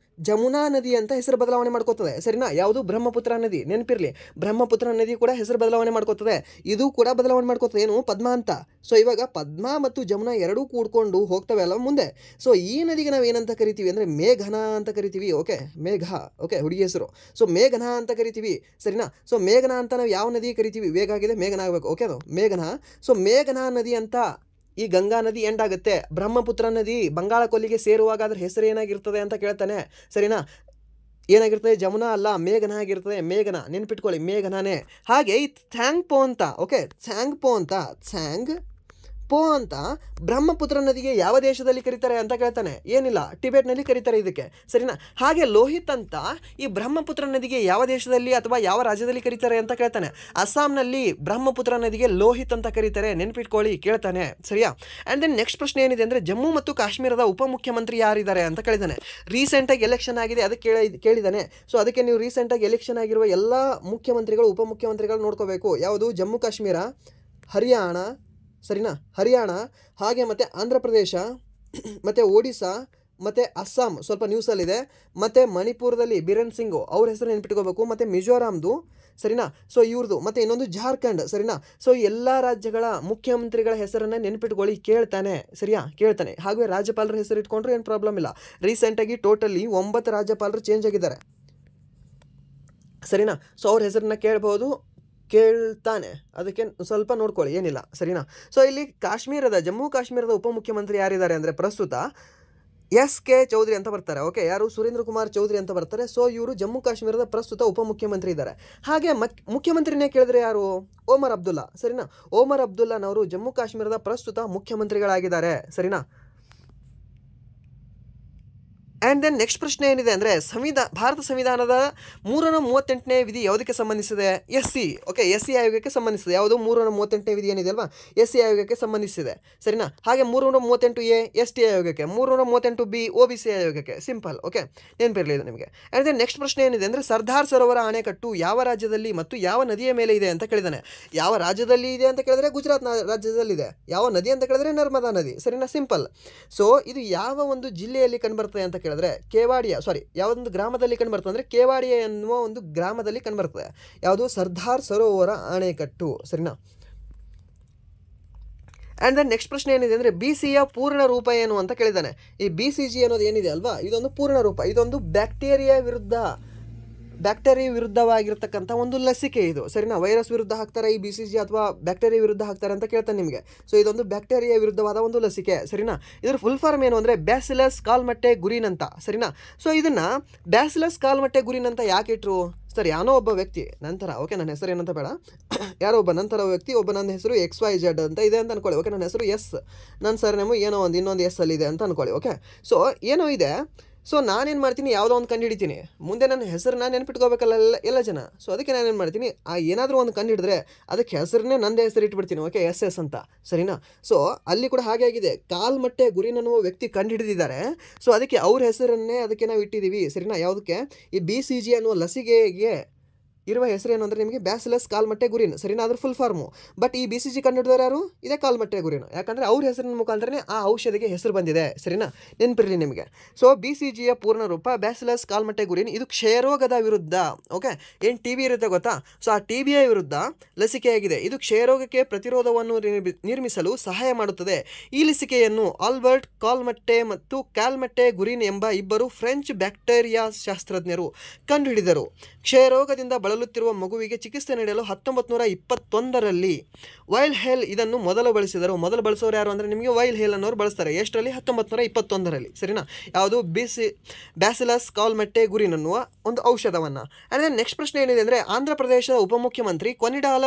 ಜಮುನಾ ನದಿ ಅಂತ ಹೆಸರು ಬದಲಾವಣೆ ಮಾಡ್ಕೋತದೆ. ಸರಿನಾ? ಯಾವುದು? ಬ್ರಹ್ಮಪುತ್ರ ನದಿ. ನೆನಪಿರಲಿ, ಬ್ರಹ್ಮಪುತ್ರ ನದಿ ಕೂಡ ಹೆಸರು ಬದಲಾವಣೆ ಮಾಡ್ಕೋತದೆ. ಇದು ಕೂಡ ಬದಲಾವಣೆ ಮಾಡ್ಕೋತದೆ. ಏನು? ಪದ್ಮಾ ಅಂತ. ಸೊ ಇವಾಗ ಪದ್ಮಾ ಮತ್ತು ಜಮುನಾ ಎರಡೂ ಕೂಡ್ಕೊಂಡು ಹೋಗ್ತವೆ ಅಲ್ಲ ಮುಂದೆ. ಸೊ ಈ ನದಿಗೆ ನಾವು ಏನಂತ ಕರಿತೀವಿ ಅಂದರೆ ಮೇಘನಾ ಅಂತ ಕರಿತೀವಿ. ಓಕೆ, ಮೇಘ. ಓಕೆ, ಹುಡುಗಿ ಹೆಸರು. ಸೊ ಮೇಘನಾ ಅಂತ ಕರಿತೀವಿ. ಸರಿನಾ? ಸೊ ಮೇಘನಾ ಅಂತ ನಾವು ಯಾವ ನದಿ ಕರಿತೀವಿ? ವೇಗ ಆಗಿದೆ, ಮೇಘನಾ ಆಗಬೇಕು. ಓಕೆ, ಅದು ಮೇಘನಾ. ಸೊ ಮೇಘನಾ ನದಿ ಅಂತ ಈ ಗಂಗಾ ನದಿ ಎಂಡಾಗುತ್ತೆ. ಬ್ರಹ್ಮಪುತ್ರ ನದಿ ಬಂಗಾಳ ಕೊಲ್ಲಿಗೆ ಸೇರುವಾಗ ಅದ್ರ ಹೆಸರು ಏನಾಗಿರ್ತದೆ ಅಂತ ಕೇಳ್ತಾನೆ. ಸರಿನಾ? ಏನಾಗಿರ್ತದೆ? ಜಮುನಾ ಅಲ್ಲ, ಮೇಘನಾ ಆಗಿರ್ತದೆ. ಮೇಘನಾ ನೆನ್ಪಿಟ್ಕೊಳ್ಳಿ, ಮೇಘನಾನೇ. ಹಾಗೆ ಈ ಥ್ಯಾಂಗ್ ಪೋ ಅಂತ, ಓಕೆ, ಥ್ಯಾಂಗ್ ಪೋ ಅಂತ ಬ್ರಹ್ಮಪುತ್ರ ನದಿಗೆ ಯಾವ ದೇಶದಲ್ಲಿ ಕರೀತಾರೆ ಅಂತ ಕೇಳ್ತಾನೆ. ಏನಿಲ್ಲ, ಟಿಬೆಟ್ನಲ್ಲಿ ಕರೀತಾರೆ ಇದಕ್ಕೆ. ಸರಿನಾ? ಹಾಗೆ ಲೋಹಿತ್ ಅಂತ ಈ ಬ್ರಹ್ಮಪುತ್ರ ನದಿಗೆ ಯಾವ ದೇಶದಲ್ಲಿ ಅಥವಾ ಯಾವ ರಾಜ್ಯದಲ್ಲಿ ಕರೀತಾರೆ ಅಂತ ಕೇಳ್ತಾನೆ. ಅಸ್ಸಾಂನಲ್ಲಿ ಬ್ರಹ್ಮಪುತ್ರ ನದಿಗೆ ಲೋಹಿತ್ ಅಂತ ಕರೀತಾರೆ. ನೆನ್ಪಿಟ್ಕೊಳ್ಳಿ, ಕೇಳ್ತಾನೆ. ಸರಿಯಾ? ಆ್ಯಂಡ್ ದೆನ್ ನೆಕ್ಸ್ಟ್ ಪ್ರಶ್ನೆ ಏನಿದೆ ಅಂದರೆ ಜಮ್ಮು ಮತ್ತು ಕಾಶ್ಮೀರದ ಉಪಮುಖ್ಯಮಂತ್ರಿ ಯಾರಿದ್ದಾರೆ ಅಂತ ಕೇಳಿದ್ದಾನೆ. ರೀಸೆಂಟಾಗಿ ಎಲೆಕ್ಷನ್ ಆಗಿದೆ, ಅದಕ್ಕೆ ಕೇಳಿದ್ದಾನೆ. ಸೊ ಅದಕ್ಕೆ ನೀವು ರೀಸೆಂಟಾಗಿ ಎಲೆಕ್ಷನ್ ಆಗಿರುವ ಎಲ್ಲ ಮುಖ್ಯಮಂತ್ರಿಗಳು ಉಪಮುಖ್ಯಮಂತ್ರಿಗಳು ನೋಡ್ಕೋಬೇಕು. ಯಾವುದು? ಜಮ್ಮು ಕಾಶ್ಮೀರ, ಹರಿಯಾಣ. ಸರಿನಾ? ಹರಿಯಾಣ, ಹಾಗೆ ಮತ್ತು ಆಂಧ್ರ ಪ್ರದೇಶ, ಮತ್ತು ಒಡಿಸ್ಸಾ, ಮತ್ತು ಅಸ್ಸಾಂ ಸ್ವಲ್ಪ ನ್ಯೂಸಲ್ಲಿದೆ, ಮತ್ತು ಮಣಿಪುರದಲ್ಲಿ ಬಿರೇನ್ ಸಿಂಗ್ ಅವ್ರ ಹೆಸರು ನೆನ್ಪಿಟ್ಕೋಬೇಕು, ಮತ್ತು ಮಿಜೋರಾಮ್ದು. ಸರಿನಾ? ಸೊ ಇವ್ರದ್ದು, ಮತ್ತು ಇನ್ನೊಂದು ಜಾರ್ಖಂಡ್. ಸರಿನಾ? ಸೊ ಎಲ್ಲ ರಾಜ್ಯಗಳ ಮುಖ್ಯಮಂತ್ರಿಗಳ ಹೆಸರನ್ನು ನೆನ್ಪಿಟ್ಕೊಳ್ಳಿ, ಕೇಳ್ತಾನೆ. ಸರಿಯಾ? ಕೇಳ್ತಾನೆ. ಹಾಗೆ ರಾಜ್ಯಪಾಲರ ಹೆಸರು ಇಟ್ಕೊಂಡ್ರೆ ಏನು ಪ್ರಾಬ್ಲಮ್ ಇಲ್ಲ. ರೀಸೆಂಟಾಗಿ ಟೋಟಲಿ 9 ರಾಜ್ಯಪಾಲರು ಚೇಂಜ್ ಆಗಿದ್ದಾರೆ. ಸರಿನಾ? ಸೊ ಅವ್ರ ಹೆಸರನ್ನ ಕೇಳ್ತಾನೆ. ಅದಕ್ಕೆ ಸ್ವಲ್ಪ ನೋಡ್ಕೊಳ್ಳಿ, ಏನಿಲ್ಲ. ಸರಿನಾ? ಸೊ ಇಲ್ಲಿ ಜಮ್ಮು ಕಾಶ್ಮೀರದ ಉಪಮುಖ್ಯಮಂತ್ರಿ ಯಾರಿದ್ದಾರೆ ಅಂದರೆ ಪ್ರಸ್ತುತ SK ಚೌಧರಿ ಅಂತ ಬರ್ತಾರೆ. ಓಕೆ, ಯಾರು? ಸುರೇಂದ್ರ ಕುಮಾರ್ ಚೌಧರಿ ಅಂತ ಬರ್ತಾರೆ. ಸೊ ಇವರು ಜಮ್ಮು ಕಾಶ್ಮೀರದ ಪ್ರಸ್ತುತ ಉಪಮುಖ್ಯಮಂತ್ರಿ ಇದ್ದಾರೆ. ಹಾಗೆ ಮುಖ್ಯಮಂತ್ರಿನೇ ಕೇಳಿದ್ರೆ ಯಾರು? ಓಮರ್ ಅಬ್ದುಲ್ಲಾ. ಸರಿನಾ? ಓಮರ್ ಅಬ್ದುಲ್ಲಾನವರು ಜಮ್ಮು ಕಾಶ್ಮೀರದ ಪ್ರಸ್ತುತ ಮುಖ್ಯಮಂತ್ರಿಗಳಾಗಿದ್ದಾರೆ. ಸರಿನಾ? ಆ್ಯಂಡ್ ದೆನ್ ನೆಕ್ಸ್ಟ್ ಪ್ರಶ್ನೆ ಏನಿದೆ ಅಂದರೆ ಭಾರತ ಸಂವಿಧಾನದ 338ನೇ ವಿಧಿ ಯಾವುದಕ್ಕೆ ಸಂಬಂಧಿಸಿದೆ? SC. ಓಕೆ, SC ಆಯೋಗಕ್ಕೆ ಸಂಬಂಧಿಸಿದೆ. ಯಾವುದು? 338ನೇ ವಿಧಿ ಏನಿದೆ ಅಲ್ವಾ, SC ಆಯೋಗಕ್ಕೆ ಸಂಬಂಧಿಸಿದೆ. ಸರಿನಾ? ಹಾಗೆ 338A ST ಆಯೋಗಕ್ಕೆ, 338B OBC ಆಯೋಗಕ್ಕೆ. ಸಿಂಪಲ್. ಓಕೆ, ನೆನಪಿರಲಿ ಇದು ನಿಮಗೆ. ಆ್ಯಂಡ್ ದೆನ್ ನೆಕ್ಸ್ಟ್ ಪ್ರಶ್ನೆ ಏನಿದೆ ಅಂದರೆ ಸರ್ದಾರ್ ಸರೋವರ ಅಣೆಕಟ್ಟು ಯಾವ ರಾಜ್ಯದಲ್ಲಿ ಮತ್ತು ಯಾವ ನದಿಯ ಮೇಲೆ ಇದೆ ಅಂತ ಕೇಳಿದಾನೆ. ಯಾವ ರಾಜ್ಯದಲ್ಲಿ ಇದೆ ಅಂತ ಕೇಳಿದ್ರೆ ಗುಜರಾತ್ ರಾಜ್ಯದಲ್ಲಿದೆ. ಯಾವ ನದಿ ಅಂತ ಕೇಳಿದ್ರೆ ನರ್ಮದಾ ನದಿ. ಸರಿನಾ? ಸಿಂಪಲ್. ಸೊ ಇದು ಯಾವ ಒಂದು ಜಿಲ್ಲೆಯಲ್ಲಿ ಕಂಡುಬರ್ತದೆ ಅಂತ ಕೇಳಿದ್ರೆ ಯಾವೊಂದು ಗ್ರಾಮದಲ್ಲಿ ಕಂಡುಬರ್ತದೆ ಅಂದರೆ ಕೇವಾಡಿಯಾ ಎನ್ನುವ ಒಂದು ಗ್ರಾಮದಲ್ಲಿ ಕಂಡುಬರ್ತದೆ. ಯಾವುದು? ಸರ್ದಾರ್ ಸರೋವರ ಅಣೆಕಟ್ಟು. ಸರಿನಾ? ಆ್ಯಂಡ್ ದೆನ್ ನೆಕ್ಸ್ಟ್ ಪ್ರಶ್ನೆ ಏನಿದೆ ಅಂದರೆ BCಯ ಪೂರ್ಣ ರೂಪ ಏನು ಅಂತ ಕೇಳಿದ್ದಾನೆ. ಈ BCG ಅನ್ನೋದು ಏನಿದೆ ಅಲ್ವಾ, ಇದೊಂದು ಪೂರ್ಣ ರೂಪ. ಇದೊಂದು ಬ್ಯಾಕ್ಟೀರಿಯಾ ವಿರುದ್ಧವಾಗಿರ್ತಕ್ಕಂಥ ಒಂದು ಲಸಿಕೆ ಇದು. ಸರಿನಾ? ವೈರಸ್ ವಿರುದ್ಧ ಹಾಕ್ತಾರೆ ಈ BCG ಅಥವಾ ಬ್ಯಾಕ್ಟೀರಿಯಾ ವಿರುದ್ಧ ಹಾಕ್ತಾರೆ ಅಂತ ಕೇಳ್ತಾನೆ ನಿಮಗೆ. ಸೊ ಇದೊಂದು ಬ್ಯಾಕ್ಟೀರಿಯಾ ವಿರುದ್ಧವಾದ ಒಂದು ಲಸಿಕೆ. ಸರಿನಾ? ಇದರ ಫುಲ್ ಫಾರ್ಮ್ ಏನು ಅಂದರೆ ಬ್ಯಾಸಿಲಸ್ ಕಾಲ್ಮಟ್ಟೆ ಗುರಿನ್ ಅಂತ. ಸರಿನಾ? ಸೊ ಇದನ್ನು ಬ್ಯಾಸಿಲಸ್ ಕಾಲ್ಮಟ್ಟೆ ಗುರಿನ್ ಅಂತ ಯಾಕೆ ಇಟ್ಟರು? ಸರ್, ಯಾರೋ ಒಬ್ಬ ವ್ಯಕ್ತಿ ನಂತರ, ಓಕೆ, ನನ್ನ ಹೆಸರು ಏನಂತ ಬೇಡ, ಯಾರೋ ಒಬ್ಬ ನಂತರ ವ್ಯಕ್ತಿ, ನನ್ನ ಹೆಸರು XYZ ಅಂತ ಇದೆ ಅಂತ ಅನ್ಕೊಳ್ಳಿ. ಓಕೆ, ನನ್ನ ಹೆಸರು S, ನನ್ನ ಸರ್ನೇಮು ಏನೋ ಇನ್ನೊಂದು S ಅಲ್ಲಿ ಇದೆ ಅಂತ ಅನ್ಕೊಳ್ಳಿ. ಓಕೆ, ಸೊ ಏನೋ ಇದೆ. ಸೊ ನಾನೇನು ಮಾಡ್ತೀನಿ, ಯಾವುದೋ ಒಂದು ಕಂಡು ಹಿಡಿತೀನಿ. ಮುಂದೆ ನನ್ನ ಹೆಸರನ್ನ ನೆನ್ಪಿಟ್ಕೋಬೇಕಲ್ಲ ಎಲ್ಲ ಜನ. ಸೊ ಅದಕ್ಕೆ ನಾನೇನು ಮಾಡ್ತೀನಿ, ಏನಾದರೂ ಒಂದು ಕಂಡು ಹಿಡಿದ್ರೆ ಅದಕ್ಕೆ ಹೆಸರನ್ನೇ ನಂದೇ ಹೆಸರು ಇಟ್ಬಿಡ್ತೀನಿ. ಓಕೆ, SS ಅಂತ. ಸರಿನಾ? ಸೊ ಅಲ್ಲಿ ಕೂಡ ಹಾಗೆ ಆಗಿದೆ. ಕಾಲ್ಮಟ್ಟೆ ಗುರಿನ್ ಅನ್ನುವ ವ್ಯಕ್ತಿ ಕಂಡು ಹಿಡಿದಿದ್ದಾರೆ. ಸೊ ಅದಕ್ಕೆ ಅವ್ರ ಹೆಸರನ್ನೇ ಅದಕ್ಕೆ ನಾವು ಇಟ್ಟಿದ್ದೀವಿ. ಸರಿನಾ? ಯಾವುದಕ್ಕೆ? ಈ BCG ಅನ್ನುವ ಲಸಿಕೆಗೆ ಇರುವ ಹೆಸರೇನು ಅಂದರೆ ನಿಮಗೆ ಬ್ಯಾಸಿಲಸ್ ಕಾಲ್ಮಟ್ಟೆ ಗುರಿನ್, ಸರಿನಾ? ಅದ್ರ ಫುಲ್ ಫಾರ್ಮು. ಬಟ್ ಈ BCG ಕಂಡುಹಿಡಿದವರು ಯಾರು? ಇದೇ ಕಾಲ್ಮಟ್ಟೆ ಗುರಿನ್. ಯಾಕಂದರೆ ಅವ್ರ ಹೆಸರಿನ ಮುಖಾಂತರನೇ ಆ ಔಷಧಿಗೆ ಹೆಸರು ಬಂದಿದೆ, ಸರಿನಾ? ನೆನಪಿರಲಿ ನಿಮಗೆ. ಸೊ BCGಯ ಪೂರ್ಣ ರೂಪ ಬ್ಯಾಸಿಲಸ್ ಕಾಲ್ಮಟ್ಟೆ ಗುರಿನ್. ಇದು ಕ್ಷಯರೋಗದ ವಿರುದ್ಧ, ಓಕೆ, ಏನು TB ಇರುತ್ತೆ ಗೊತ್ತಾ? ಸೊ ಆ TBಯ ವಿರುದ್ಧ ಲಸಿಕೆಯಾಗಿದೆ. ಇದು ಕ್ಷಯರೋಗಕ್ಕೆ ಪ್ರತಿರೋಧವನ್ನು ನಿರ್ಮಿಸಲು ಸಹಾಯ ಮಾಡುತ್ತದೆ. ಈ ಲಸಿಕೆಯನ್ನು ಆಲ್ಬರ್ಟ್ ಕಾಲ್ಮಟ್ಟೆ ಮತ್ತು ಕ್ಯಾಲ್ಮಟ್ಟೆ ಗುರಿನ್ ಎಂಬ ಇಬ್ಬರು ಫ್ರೆಂಚ್ ಬ್ಯಾಕ್ಟೀರಿಯಾ ಶಾಸ್ತ್ರಜ್ಞರು ಕಂಡುಹಿಡಿದರು. ಕ್ಷಯರೋಗದಿಂದ ಬಳಲುತ್ತಿರುವ ಮಗುವಿಗೆ ಚಿಕಿತ್ಸೆ ನೀಡಲು 1921ರಲ್ಲಿ ವೈಲ್ಡ್ ಹೇಲ್ ಇದನ್ನು ಮೊದಲು ಬಳಸಿದರು. ಮೊದಲು ಬಳಸೋರು ಯಾರು ಅಂದರೆ ನಿಮಗೆ ವೈಲ್ಡ್ ಹೇಲ್ ಅನ್ನೋರು ಬಳಸ್ತಾರೆ. ಎಷ್ಟರಲ್ಲಿ? 1921ರಲ್ಲಿ, ಸರಿನಾ? ಯಾವುದು? ಬ್ಯಾಸಿಲಸ್ ಕಾಲ್ಮಟ್ಟೆ ಗುರಿನ್ ಅನ್ನುವ ಒಂದು ಔಷಧವನ್ನು. ಅಂದರೆ ನೆಕ್ಸ್ಟ್ ಪ್ರಶ್ನೆ ಏನಿದೆ ಅಂದರೆ, ಆಂಧ್ರ ಪ್ರದೇಶದ ಉಪಮುಖ್ಯಮಂತ್ರಿ ಕೊನಿಡಾಲ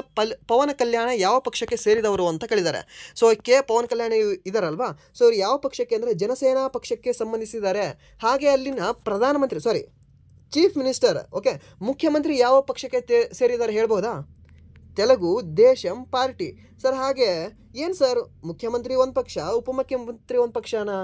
ಪವನ ಕಲ್ಯಾಣ ಯಾವ ಪಕ್ಷಕ್ಕೆ ಸೇರಿದವರು ಅಂತ ಕೇಳಿದ್ದಾರೆ. ಸೊ ಪವನ್ ಕಲ್ಯಾಣ ಇದಾರಲ್ವಾ, ಸೊ ಇವರು ಯಾವ ಪಕ್ಷಕ್ಕೆ ಅಂದರೆ ಜನಸೇನಾ ಪಕ್ಷಕ್ಕೆ ಸಂಬಂಧಿಸಿದ್ದಾರೆ. ಹಾಗೆ ಅಲ್ಲಿನ ಪ್ರಧಾನಮಂತ್ರಿ ಚೀಫ್ ಮಿನಿಸ್ಟರ್, ಓಕೆ, ಮುಖ್ಯಮಂತ್ರಿ ಯಾವ ಪಕ್ಷಕ್ಕೆ ಸೇರಿದ್ದಾರೆ ಹೇಳ್ಬೋದಾ? ತೆಲುಗು ದೇಶಂ ಪಾರ್ಟಿ. ಸರ್ ಹಾಗೆ ಏನು ಸರ್, ಮುಖ್ಯಮಂತ್ರಿ ಒಂದು ಪಕ್ಷ, ಉಪಮುಖ್ಯಮಂತ್ರಿ ಒಂದು ಪಕ್ಷನಾ?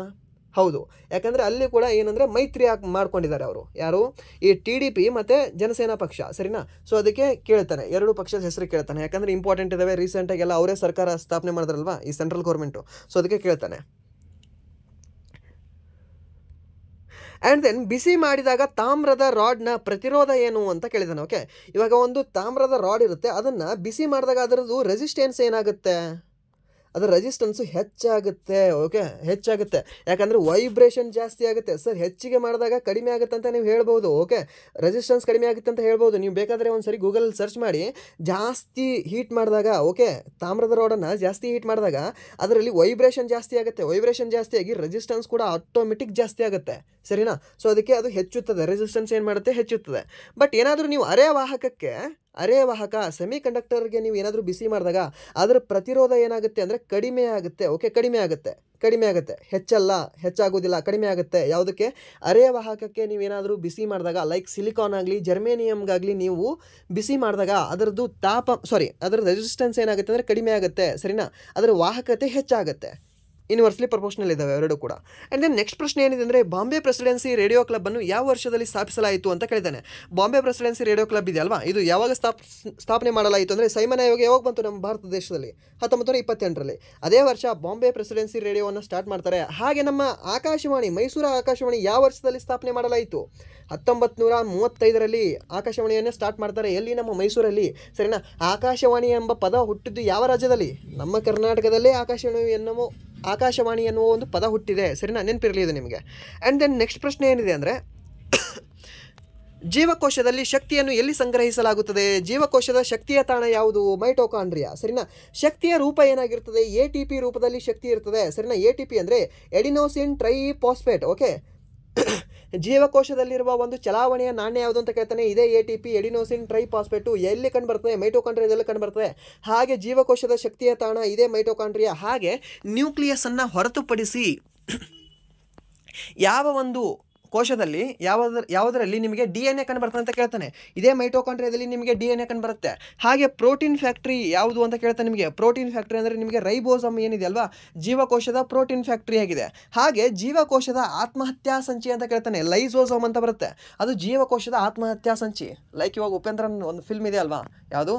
ಹೌದು, ಯಾಕಂದರೆ ಅಲ್ಲಿ ಕೂಡ ಏನಂದರೆ ಮೈತ್ರಿ ಮಾಡ್ಕೊಂಡಿದ್ದಾರೆ ಅವರು. ಯಾರು? ಈ TDP ಮತ್ತು ಜನಸೇನಾ ಪಕ್ಷ, ಸರಿನಾ? ಸೊ ಅದಕ್ಕೆ ಕೇಳ್ತಾನೆ, ಎರಡು ಪಕ್ಷದ ಹೆಸರು ಕೇಳ್ತಾನೆ. ಯಾಕಂದರೆ ಇಂಪಾರ್ಟೆಂಟ್ ಇದ್ದಾವೆ, ರೀಸೆಂಟಾಗೆಲ್ಲ ಅವರೇ ಸರ್ಕಾರ ಸ್ಥಾಪನೆ ಮಾಡಿದ್ರಲ್ವಾ ಈ ಸೆಂಟ್ರಲ್ ಗೌರ್ಮೆಂಟು. ಸೊ ಅದಕ್ಕೆ ಕೇಳ್ತಾನೆ. ಆ್ಯಂಡ್ ದೆನ್ ಬಿಸಿ ಮಾಡಿದಾಗ ತಾಮ್ರದ ರಾಡ್ನ ಪ್ರತಿರೋಧ ಏನು ಅಂತ ಕೇಳಿದ್ದಾನೆ. ಓಕೆ, ಇವಾಗ ಒಂದು ತಾಮ್ರದ ರಾಡ್ ಇರುತ್ತೆ, ಅದನ್ನು ಬಿಸಿ ಮಾಡಿದಾಗ ಅದರದ್ದು ರೆಸಿಸ್ಟೆನ್ಸ್ ಏನಾಗುತ್ತೆ? ಅದರ ರೆಸಿಸ್ಟೆನ್ಸು ಹೆಚ್ಚಾಗುತ್ತೆ. ಓಕೆ, ಹೆಚ್ಚಾಗುತ್ತೆ. ಯಾಕಂದರೆ ವೈಬ್ರೇಷನ್ ಜಾಸ್ತಿ ಆಗುತ್ತೆ. ಸರ್ ಹೆಚ್ಚಿಗೆ ಮಾಡಿದಾಗ ಕಡಿಮೆ ಆಗುತ್ತೆ ಅಂತ ನೀವು ಹೇಳ್ಬೋದು. ಓಕೆ, ರೆಸಿಸ್ಟೆನ್ಸ್ ಕಡಿಮೆ ಆಗುತ್ತೆ ಅಂತ ಹೇಳ್ಬೋದು. ನೀವು ಬೇಕಾದರೆ ಒಂದು ಸರಿ ಗೂಗಲಲ್ಲಿ ಸರ್ಚ್ ಮಾಡಿ, ಜಾಸ್ತಿ ಹೀಟ್ ಮಾಡಿದಾಗ, ಓಕೆ, ತಾಮ್ರದ ರೋಡನ್ನು ಜಾಸ್ತಿ ಹೀಟ್ ಮಾಡಿದಾಗ ಅದರಲ್ಲಿ ವೈಬ್ರೇಷನ್ ಜಾಸ್ತಿ ಆಗುತ್ತೆ. ವೈಬ್ರೇಷನ್ ಜಾಸ್ತಿ ಆಗಿ ರೆಸಿಸ್ಟೆನ್ಸ್ ಕೂಡ ಆಟೋಮೆಟಿಕ್ ಜಾಸ್ತಿ ಆಗುತ್ತೆ, ಸರಿನಾ? ಸೊ ಅದಕ್ಕೆ ಅದು ಹೆಚ್ಚುತ್ತದೆ, ರೆಸಿಸ್ಟೆನ್ಸ್ ಏನು ಮಾಡುತ್ತೆ? ಹೆಚ್ಚುತ್ತದೆ. ಬಟ್ ಏನಾದರೂ ನೀವು ಅರೆವಾಹಕ ಸೆಮಿ ಕಂಡಕ್ಟರ್ಗೆ ನೀವು ಏನಾದರೂ ಬಿಸಿ ಮಾಡಿದಾಗ ಅದರ ಪ್ರತಿರೋಧ ಏನಾಗುತ್ತೆ ಅಂದರೆ ಕಡಿಮೆ ಆಗುತ್ತೆ. ಓಕೆ, ಕಡಿಮೆ ಆಗುತ್ತೆ, ಹೆಚ್ಚಲ್ಲ, ಹೆಚ್ಚಾಗೋದಿಲ್ಲ, ಕಡಿಮೆ ಆಗುತ್ತೆ. ಯಾವುದಕ್ಕೆ? ಅರೆವಾಹಕಕ್ಕೆ ನೀವೇನಾದರೂ ಬಿಸಿ ಮಾಡಿದಾಗ, ಲೈಕ್ ಸಿಲಿಕಾನ್ ಆಗಲಿ ಜರ್ಮೇನಿಯಮ್ಗಾಗಲಿ ನೀವು ಬಿಸಿ ಮಾಡಿದಾಗ ಅದರದ್ದು ಅದರ ರೆಸಿಸ್ಟೆನ್ಸ್ ಏನಾಗುತ್ತೆ ಅಂದರೆ ಕಡಿಮೆ ಆಗುತ್ತೆ, ಸರಿನಾ? ಅದರ ವಾಹಕತೆ ಹೆಚ್ಚಾಗುತ್ತೆ. ಇನ್ವರ್ಸ್ಲಿ ಪ್ರಪೋರ್ಷನಲ್ ಇದ್ದಾವೆ ಎರಡು ಕೂಡ. ಆ್ಯಂಡ್ ದೆನ್ ನೆಕ್ಸ್ಟ್ ಪ್ರಶ್ನೆ ಏನಿದೆ ಅಂದರೆ, ಬಾಂಬೆ ಪ್ರೆಸಿಡೆನ್ಸಿ ರೇಡಿಯೋ ಕ್ಲಬ್ಬನ್ನು ಯಾವ ವರ್ಷದಲ್ಲಿ ಸ್ಥಾಪಿಸಲಾಯಿತು ಅಂತ ಕೇಳಿದ್ದಾನೆ. ಬಾಂಬೆ ಪ್ರೆಸಿಡೆನ್ಸಿ ರೇಡಿಯೋ ಕ್ಲಬ್ ಇದೆ ಅಲ್ವಾ, ಇದು ಯಾವಾಗ ಸ್ಥಾಪನೆ ಮಾಡಲಾಯಿತು ಅಂದರೆ, ಸೈಮನ್ ಆಯೋಗ ಯಾವಾಗ ಬಂತು ನಮ್ಮ ಭಾರತ ದೇಶದಲ್ಲಿ? 1928ರಲ್ಲಿ. ಅದೇ ವರ್ಷ ಬಾಂಬೆ ಪ್ರೆಸಿಡೆನ್ಸಿ ರೇಡಿಯೋವನ್ನು ಸ್ಟಾರ್ಟ್ ಮಾಡ್ತಾರೆ. ಹಾಗೆ ನಮ್ಮ ಆಕಾಶವಾಣಿ, ಮೈಸೂರು ಆಕಾಶವಾಣಿ ಯಾವ ವರ್ಷದಲ್ಲಿ ಸ್ಥಾಪನೆ ಮಾಡಲಾಯಿತು? 1935ರಲ್ಲಿ ಆಕಾಶವಾಣಿಯನ್ನೇ ಸ್ಟಾರ್ಟ್ ಮಾಡ್ತಾರೆ. ಎಲ್ಲಿ? ನಮ್ಮ ಮೈಸೂರಲ್ಲಿ, ಸರಿನಾ? ಆಕಾಶವಾಣಿ ಎಂಬ ಪದ ಹುಟ್ಟಿದ್ದು ಯಾವ ರಾಜ್ಯದಲ್ಲಿ? ನಮ್ಮ ಕರ್ನಾಟಕದಲ್ಲೇ ಆಕಾಶವಾಣಿ ಎನ್ನುವ ಒಂದು ಪದ ಹುಟ್ಟಿದೆ, ಸರಿನಾ? ನೆನಪಿರಲಿ ಇದು ನಿಮಗೆ. ಆ್ಯಂಡ್ ದೆನ್ ನೆಕ್ಸ್ಟ್ ಪ್ರಶ್ನೆ ಏನಿದೆ ಅಂದರೆ, ಜೀವಕೋಶದಲ್ಲಿ ಶಕ್ತಿಯನ್ನು ಎಲ್ಲಿ ಸಂಗ್ರಹಿಸಲಾಗುತ್ತದೆ? ಜೀವಕೋಶದ ಶಕ್ತಿಯ ತಾಣ ಯಾವುದು? ಮೈಟೋಕಾಂಡ್ರಿಯಾ, ಸರಿನಾ? ಶಕ್ತಿಯ ರೂಪ ಏನಾಗಿರ್ತದೆ? ATP ರೂಪದಲ್ಲಿ ಶಕ್ತಿ ಇರ್ತದೆ, ಸರಿನಾ? ATP ಅಂದರೆ ಎಡಿನೋಸಿನ್ ಟ್ರೈಫಾಸ್ಫೇಟ್. ಓಕೆ, ಜೀವಕೋಶದಲ್ಲಿರುವ ಒಂದು ಚಲಾವಣೆಯ ನಾಣ್ಯ ಯಾವುದು ಅಂತ ಕೇಳ್ತಾನೆ. ಇದೇ ATP, ಎಡಿನೋಸಿನ್ ಟ್ರೈಫಾಸ್ಫೇಟು. ಎಲ್ಲಿ ಕಂಡುಬರ್ತದೆ? ಮೈಟೋಕಾಂಡ್ರಿಯಾದಲ್ಲಿ ಕಂಡುಬರ್ತದೆ. ಹಾಗೆ ಜೀವಕೋಶದ ಶಕ್ತಿಯ ತಾಣ ಇದೇ ಮೈಟೋಕಾಂಡ್ರಿಯಾ. ಹಾಗೆ ನ್ಯೂಕ್ಲಿಯಸ್ಸನ್ನು ಹೊರತುಪಡಿಸಿ ಯಾವ ಒಂದು ಕೋಶದಲ್ಲಿ ಯಾವುದರಲ್ಲಿ ನಿಮಗೆ DNA ಕಂಡುಬರ್ತದೆ ಅಂತ ಕೇಳ್ತಾನೆ. ಇದೇ ಮೈಟೋಕಾಂಡ್ರಿಯಾದಲ್ಲಿ ನಿಮಗೆ DNA ಕಂಡುಬರುತ್ತೆ. ಹಾಗೆ ಪ್ರೋಟೀನ್ ಫ್ಯಾಕ್ಟ್ರಿ ಯಾವುದು ಅಂತ ಕೇಳ್ತಾನೆ ನಿಮಗೆ. ಪ್ರೋಟೀನ್ ಫ್ಯಾಕ್ಟ್ರಿ ಅಂದರೆ ನಿಮಗೆ ರೈಬೋಸಮ್ ಏನಿದೆ ಅಲ್ವಾ, ಜೀವಕೋಶದ ಪ್ರೋಟೀನ್ ಫ್ಯಾಕ್ಟ್ರಿ ಆಗಿದೆ. ಹಾಗೆ ಜೀವಕೋಶದ ಆತ್ಮಹತ್ಯಾ ಸಂಚಿ ಅಂತ ಕೇಳ್ತಾನೆ. ಲೈಸೋಸೋಮ್ ಅಂತ ಬರುತ್ತೆ, ಅದು ಜೀವಕೋಶದ ಆತ್ಮಹತ್ಯಾ ಸಂಚಿ. ಲೈಕ್ ಇವಾಗ ಉಪೇಂದ್ರ ಒಂದು ಫಿಲ್ಮ್ ಇದೆ ಅಲ್ವಾ, ಯಾವುದು?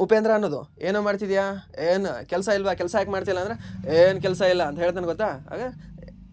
ಉಪೇಂದ್ರ ಅನ್ನೋದು. ಏನೋ ಮಾಡ್ತಿದ್ಯಾ, ಏನು ಕೆಲಸ ಇಲ್ವಾ, ಕೆಲಸ ಯಾಕೆ ಮಾಡ್ತಿಲ್ಲ ಅಂದರೆ ಏನು ಕೆಲಸ ಇಲ್ಲ ಅಂತ ಹೇಳ್ತಾನೆ ಗೊತ್ತಾ. ಆಗ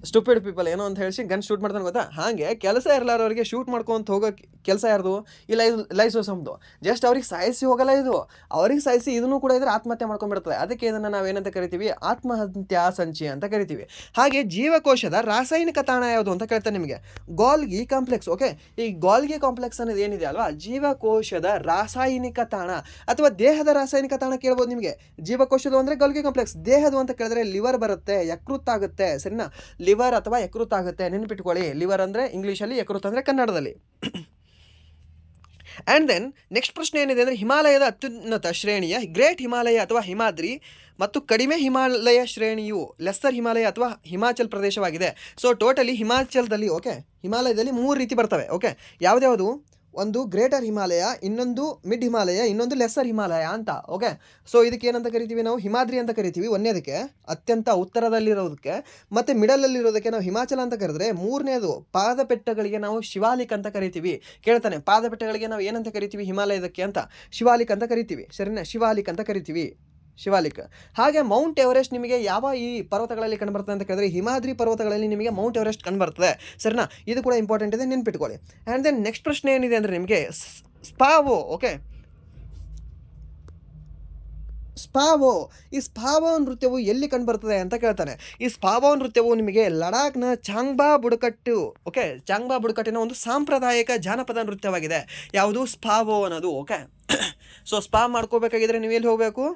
ಸ್ಟುಪಿಡ್ ಪೀಪಲ್ ಏನೋ ಅಂತ ಹೇಳಿ ಗನ್ ಶೂಟ್ ಮಾಡ್ತಾನೆ ಗೊತ್ತಾ. ಹಾಗೆ ಕೆಲಸ ಇರಲಾರವ್ರಿಗೆ ಶೂಟ್ ಮಾಡ್ಕೊಂತ ಹೋಗೋ ಕೆಲಸ ಯಾರ್ದು? ಈ ಲೈಸೋಸಮ್ದು. ಜಸ್ಟ್ ಅವ್ರಿಗೆ ಸಾಯಿಸಿ ಹೋಗಲ್ಲ ಇದು, ಅವ್ರಿಗೆ ಸಾಯಿಸಿ ಇದನ್ನು ಕೂಡ ಇದ್ರೆ ಆತ್ಮಹತ್ಯೆ ಮಾಡ್ಕೊಂಡ್ಬಿಡ್ತದೆ. ಅದಕ್ಕೆ ಇದನ್ನು ನಾವೇನಂತ ಕರಿತೀವಿ? ಆತ್ಮಹತ್ಯಾ ಸಂಚಿ ಅಂತ ಕರಿತೀವಿ. ಹಾಗೆ ಜೀವಕೋಶದ ರಾಸಾಯನಿಕ ತಾಣ ಯಾವುದು ಅಂತ ಕೇಳ್ತಾನೆ ನಿಮಗೆ. Golgi complex. ಓಕೆ, ಈ ಗಾಲ್ಗಿ ಕಾಂಪ್ಲೆಕ್ಸ್ ಅನ್ನೋದು ಏನಿದೆ ಅಲ್ವಾ, ಜೀವಕೋಶದ ರಾಸಾಯನಿಕ ತಾಣ ಅಥವಾ ದೇಹದ ರಾಸಾಯನಿಕ ತಾಣ ಕೇಳ್ಬೋದು ನಿಮಗೆ. ಜೀವಕೋಶದ ಅಂದರೆ ಗಾಲ್ಗಿ ಕಾಂಪ್ಲೆಕ್ಸ್. ದೇಹದು ಅಂತ ಕೇಳಿದ್ರೆ ಲಿವರ್ ಬರುತ್ತೆ, ಯಕೃತ್ ಆಗುತ್ತೆ, ಸರಿನಾ? ಲಿವರ್ ಅಥವಾ ಯಕೃತ್ ಆಗುತ್ತೆ, ನೆನಪಿಟ್ಕೊಳ್ಳಿ. ಲಿವರ್ ಅಂದರೆ ಇಂಗ್ಲೀಷಲ್ಲಿ, ಯಕೃತ್ ಅಂದರೆ ಕನ್ನಡದಲ್ಲಿ. ಆ್ಯಂಡ್ ದೆನ್ ನೆಕ್ಸ್ಟ್ ಪ್ರಶ್ನೆ ಏನಿದೆ ಅಂದರೆ, ಹಿಮಾಲಯದ ಅತ್ಯುನ್ನತ ಶ್ರೇಣಿಯ ಗ್ರೇಟ್ ಹಿಮಾಲಯ ಅಥವಾ ಹಿಮಾದ್ರಿ ಮತ್ತು ಕಡಿಮೆ ಹಿಮಾಲಯ ಶ್ರೇಣಿಯು ಲೆಸ್ಸರ್ ಹಿಮಾಲಯ ಅಥವಾ ಹಿಮಾಚಲ್ ಪ್ರದೇಶವಾಗಿದೆ. ಸೊ ಟೋಟಲಿ ಹಿಮಾಚಲದಲ್ಲಿ, ಓಕೆ, ಹಿಮಾಲಯದಲ್ಲಿ 3 ರೀತಿ ಬರ್ತವೆ. ಓಕೆ, ಯಾವುದ್ಯಾವುದು? ಒಂದು ಗ್ರೇಟರ್ ಹಿಮಾಲಯ, ಇನ್ನೊಂದು ಮಿಡ್ ಹಿಮಾಲಯ, ಇನ್ನೊಂದು ಲೆಸ್ಸರ್ ಹಿಮಾಲಯ ಅಂತ. ಓಕೆ, ಸೊ ಇದಕ್ಕೆ ಏನಂತ ಕರಿತೀವಿ ನಾವು? ಹಿಮಾದ್ರಿ ಅಂತ ಕರಿತೀವಿ ಒಂದನೇದಕ್ಕೆ, ಅತ್ಯಂತ ಉತ್ತರದಲ್ಲಿರೋದಕ್ಕೆ. ಮತ್ತು ಮಿಡಲಲ್ಲಿರೋದಕ್ಕೆ ನಾವು ಹಿಮಾಚಲ ಅಂತ ಕರೆದ್ರೆ, ಮೂರನೇದು ಪಾದಪೆಟ್ಟಗಳಿಗೆ ನಾವು ಶಿವಾಲಿಕ್ ಅಂತ ಕರಿತೀವಿ. ಕೇಳ್ತಾನೆ, ಪಾದಪೆಟ್ಟಗಳಿಗೆ ನಾವು ಏನಂತ ಕರಿತೀವಿ ಹಿಮಾಲಯದಕ್ಕೆ ಅಂತ? ಶಿವಾಲಿಕ್ ಅಂತ ಕರಿತೀವಿ. ಸರಿನಾ? ಶಿವಾಲಿಕ್ ಅಂತ ಕರಿತೀವಿ, ಶಿವಾಲಿಕ್. ಹಾಗೆ ಮೌಂಟ್ ಎವರೆಸ್ಟ್ ನಿಮಗೆ ಯಾವ ಈ ಪರ್ವತಗಳಲ್ಲಿ ಕಂಡುಬರ್ತದೆ ಅಂತ ಕೇಳಿದ್ರೆ, ಹಿಮಾದ್ರಿ ಪರ್ವತಗಳಲ್ಲಿ ನಿಮಗೆ ಮೌಂಟ್ ಎವರೆಸ್ಟ್ ಕಂಡುಬರ್ತದೆ. ಸರಿನಾ? ಇದು ಕೂಡ ಇಂಪಾರ್ಟೆಂಟ್ ಇದೆ, ನೆನ್ಪಿಟ್ಕೊಳ್ಳಿ. ಆ್ಯಂಡ್ ದೆನ್ ನೆಕ್ಸ್ಟ್ ಪ್ರಶ್ನೆ ಏನಿದೆ ಅಂದರೆ ನಿಮಗೆ ಸ್ಪಾವೋ. ಓಕೆ, ಸ್ಪಾವೋ, ಈ ಸ್ಪಾವೋ ನೃತ್ಯವು ಎಲ್ಲಿ ಕಂಡುಬರ್ತದೆ ಅಂತ ಕೇಳ್ತಾನೆ. ಈ ಸ್ಪಾವೋ ನೃತ್ಯವು ನಿಮಗೆ ಲಡಾಖ್ನ ಚಾಂಗ್ಬಾ ಬುಡಕಟ್ಟು, ಓಕೆ, ಚಾಂಗ್ಬಾ ಬುಡಕಟ್ಟಿನ ಒಂದು ಸಾಂಪ್ರದಾಯಿಕ ಜಾನಪದ ನೃತ್ಯವಾಗಿದೆ. ಯಾವುದು? ಸ್ಪಾವೋ ಅನ್ನೋದು. ಓಕೆ, ಸೊ ಸ್ಪಾ ಮಾಡ್ಕೋಬೇಕಾಗಿದ್ರೆ ನೀವು ಎಲ್ಲಿ ಹೋಗಬೇಕು?